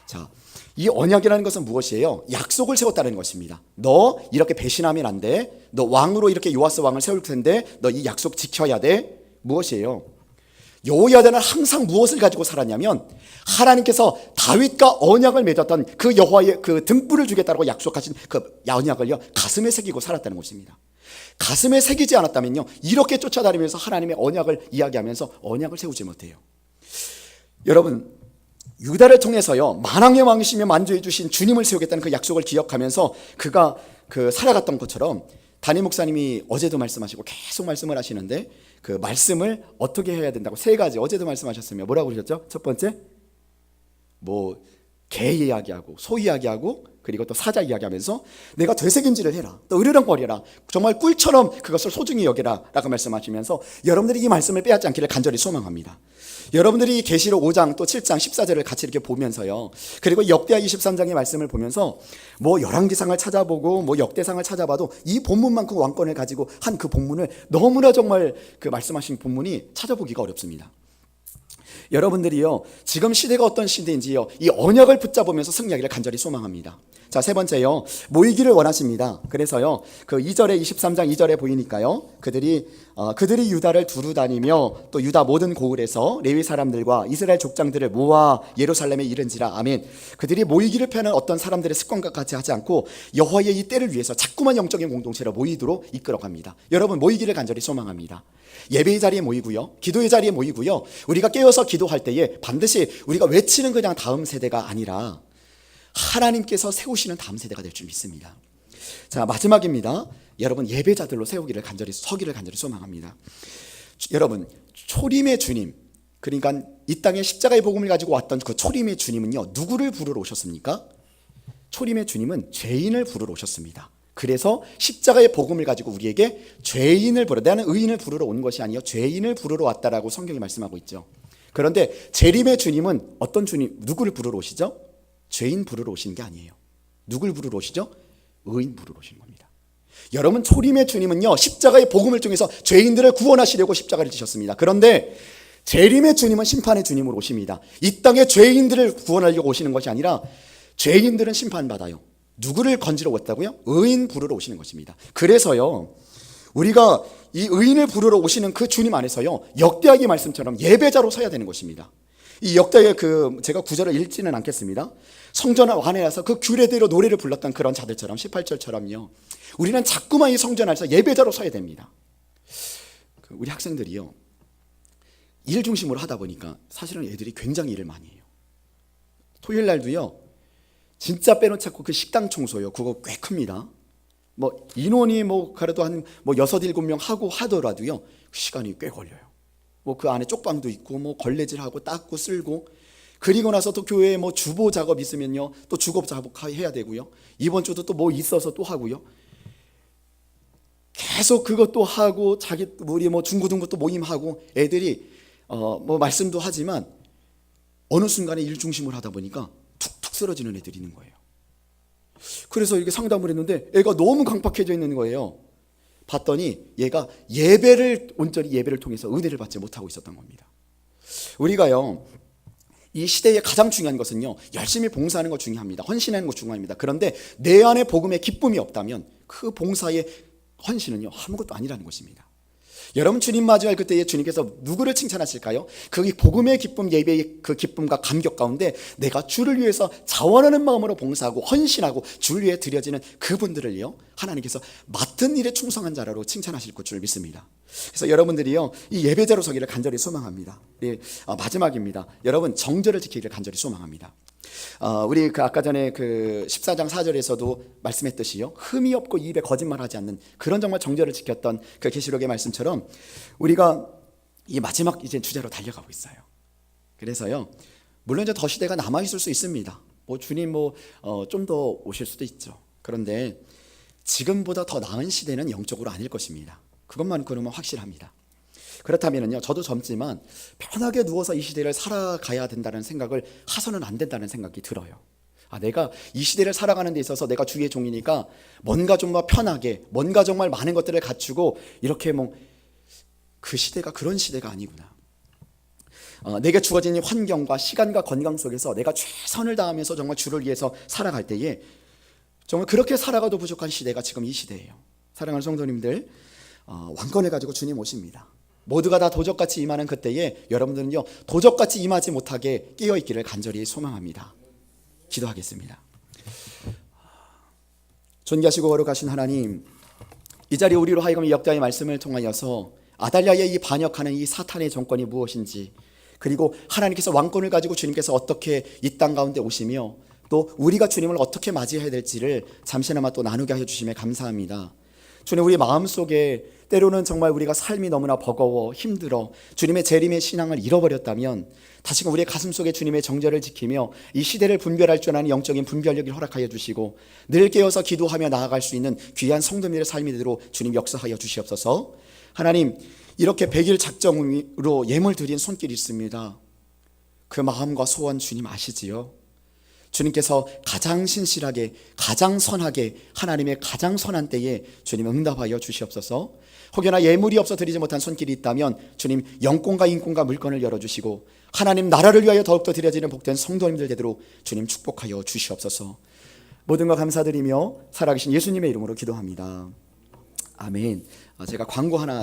자, 이 언약이라는 것은 무엇이에요? 약속을 세웠다는 것입니다. 너 이렇게 배신하면 안 돼. 너 왕으로 이렇게 요아스 왕을 세울 텐데 너 이 약속 지켜야 돼. 무엇이에요? 여호야다는 항상 무엇을 가지고 살았냐면, 하나님께서 다윗과 언약을 맺었던 그 여호와의 그 등불을 주겠다고 약속하신 그 언약을요 가슴에 새기고 살았다는 것입니다. 가슴에 새기지 않았다면요 이렇게 쫓아다니면서 하나님의 언약을 이야기하면서 언약을 세우지 못해요. 여러분, 유다를 통해서요 만왕의 왕이시며 만주해 주신 주님을 세우겠다는 그 약속을 기억하면서 그가 살아갔던 것처럼, 담임 목사님이 어제도 말씀하시고 계속 말씀을 하시는데 그 말씀을 어떻게 해야 된다고 3가지 어제도 말씀하셨으며 뭐라고 그러셨죠? 첫 번째, 개 이야기하고 소 이야기하고 그리고 또 사자 이야기하면서 내가 되새김질을 해라, 또 으르렁거려라, 정말 꿀처럼 그것을 소중히 여기라 라고 말씀하시면서 여러분들이 이 말씀을 빼앗지 않기를 간절히 소망합니다. 여러분들이 계시록 5장 또 7장 14절을 같이 이렇게 보면서요, 그리고 역대하 23장의 말씀을 보면서 열왕기상을 찾아보고 역대상을 찾아봐도 이 본문만큼 왕권을 가지고 한 그 본문을 너무나 정말 그 말씀하신 본문이 찾아보기가 어렵습니다. 여러분들이요 지금 시대가 어떤 시대인지요 이 언약을 붙잡으면서 승리하기를 간절히 소망합니다. 자, 3번째요, 모이기를 원하십니다. 그래서요 2절에 23장 2절에 보이니까요 그들이 유다를 두루 다니며 또 유다 모든 고을에서 레위 사람들과 이스라엘 족장들을 모아 예루살렘에 이른지라. 아멘. 그들이 모이기를 펴는 어떤 사람들의 습관과 같이 하지 않고 여호와의 이 때를 위해서 자꾸만 영적인 공동체로 모이도록 이끌어갑니다. 여러분, 모이기를 간절히 소망합니다. 예배의 자리에 모이고요, 기도의 자리에 모이고요, 우리가 깨어서 기도할 때에 반드시 우리가 외치는 그냥 다음 세대가 아니라 하나님께서 세우시는 다음 세대가 될 줄 믿습니다. 자, 마지막입니다. 여러분, 예배자들로 서기를 간절히 소망합니다. 여러분, 초림의 주님, 그러니까 이 땅에 십자가의 복음을 가지고 왔던 그 초림의 주님은요 누구를 부르러 오셨습니까? 초림의 주님은 죄인을 부르러 오셨습니다. 그래서 십자가의 복음을 가지고 우리에게 나는 의인을 부르러 온 것이 아니요 죄인을 부르러 왔다라고 성경이 말씀하고 있죠. 그런데 재림의 주님은 어떤 주님, 누구를 부르러 오시죠? 죄인 부르러 오시는 게 아니에요. 누굴 부르러 오시죠? 의인 부르러 오시는 겁니다. 여러분, 초림의 주님은요 십자가의 복음을 통해서 죄인들을 구원하시려고 십자가를 지셨습니다. 그런데 재림의 주님은 심판의 주님으로 오십니다. 이 땅에 죄인들을 구원하려고 오시는 것이 아니라 죄인들은 심판받아요. 누구를 건지러 왔다고요? 의인 부르러 오시는 것입니다. 그래서요 우리가 이 의인을 부르러 오시는 그 주님 안에서요 역대하의 말씀처럼 예배자로 서야 되는 것입니다. 이 역대의 제가 구절을 읽지는 않겠습니다. 성전 안에 와서 그 규례대로 노래를 불렀던 그런 자들처럼 18절처럼요 우리는 자꾸만 이 성전 안에서 예배자로 서야 됩니다. 우리 학생들이요 일 중심으로 하다 보니까 사실은 애들이 굉장히 일을 많이 해요. 토요일 날도요 진짜 빼놓지 않고 그 식당 청소요 그거 꽤 큽니다. 인원이 그래도 한 6, 7명 하고 하더라도요 시간이 꽤 걸려요. 그 안에 쪽방도 있고 걸레질하고 닦고 쓸고, 그리고 나서 또 교회에 주보 작업 있으면요 또 주거 작업 해야 되고요, 이번 주도 또 있어서 또 하고요, 계속 그것도 하고 우리 중고등부 또 모임하고 애들이 뭐 말씀도 하지만 어느 순간에 일 중심을 하다 보니까 툭툭 쓰러지는 애들이 있는 거예요. 그래서 이렇게 상담을 했는데 애가 너무 강팍해져 있는 거예요. 봤더니 얘가 온전히 예배를 통해서 은혜를 받지 못하고 있었던 겁니다. 우리가요, 이 시대에 가장 중요한 것은요, 열심히 봉사하는 거 중요합니다. 헌신하는 거 중요합니다. 그런데 내 안에 복음의 기쁨이 없다면 그 봉사의 헌신은요, 아무것도 아니라는 것입니다. 여러분 주님 마주할 그때에 주님께서 누구를 칭찬하실까요? 그 복음의 기쁨, 예배의 그 기쁨과 감격 가운데 내가 주를 위해서 자원하는 마음으로 봉사하고 헌신하고 주를 위해 드려지는 그분들을요, 하나님께서 맡은 일에 충성한 자라로 칭찬하실 줄 믿습니다. 그래서 여러분들이요, 이 예배자로 서기를 간절히 소망합니다. 마지막입니다. 여러분 정절을 지키기를 간절히 소망합니다. 우리 아까 전에 14장 4절에서도 말씀했듯이요, 흠이 없고 입에 거짓말하지 않는 그런 정말 정절을 지켰던 그 계시록의 말씀처럼 우리가 이 마지막 이제 주제로 달려가고 있어요. 그래서요, 물론 이제 더 시대가 남아 있을 수 있습니다. 주님 좀 더 오실 수도 있죠. 그런데 지금보다 더 나은 시대는 영적으로 아닐 것입니다. 그것만 그러면 확실합니다. 그렇다면요, 저도 젊지만 편하게 누워서 이 시대를 살아가야 된다는 생각을 하서는 안 된다는 생각이 들어요. 내가 이 시대를 살아가는 데 있어서 내가 주의 종이니까 뭔가 좀 편하게, 뭔가 정말 많은 것들을 갖추고 이렇게 그 시대가 그런 시대가 아니구나. 내게 주어진 환경과 시간과 건강 속에서 내가 최선을 다하면서 정말 주를 위해서 살아갈 때에 정말 그렇게 살아가도 부족한 시대가 지금 이 시대예요. 사랑하는 성도님들, 왕권을 가지고 주님 오십니다. 모두가 다 도적같이 임하는 그때에 여러분들은요, 도적같이 임하지 못하게 깨어있기를 간절히 소망합니다. 기도하겠습니다. 존귀하시고 거룩하신 하나님, 이 자리에 우리로 하여금 이 역다의 말씀을 통하여서 아달랴의 이 반역하는 이 사탄의 정권이 무엇인지, 그리고 하나님께서 왕권을 가지고 주님께서 어떻게 이 땅 가운데 오시며 또 우리가 주님을 어떻게 맞이해야 될지를 잠시나마 또 나누게 해주심에 감사합니다. 주님, 우리 마음속에 때로는 정말 우리가 삶이 너무나 버거워 힘들어 주님의 재림의 신앙을 잃어버렸다면 다시금 우리의 가슴속에 주님의 정절을 지키며 이 시대를 분별할 줄 아는 영적인 분별력을 허락하여 주시고 늘 깨어서 기도하며 나아갈 수 있는 귀한 성도님들의 삶이 되도록 주님 역사하여 주시옵소서. 하나님, 이렇게 100일 작정으로 예물 드린 손길이 있습니다. 그 마음과 소원 주님 아시지요? 주님께서 가장 신실하게, 가장 선하게, 하나님의 가장 선한 때에 주님 응답하여 주시옵소서. 혹여나 예물이 없어 드리지 못한 손길이 있다면 주님 영권과 인권과 물권을 열어주시고 하나님 나라를 위하여 더욱더 드려지는 복된 성도님들 되도록 주님 축복하여 주시옵소서. 모든 것 감사드리며 살아계신 예수님의 이름으로 기도합니다. 아멘. 제가 광고 하나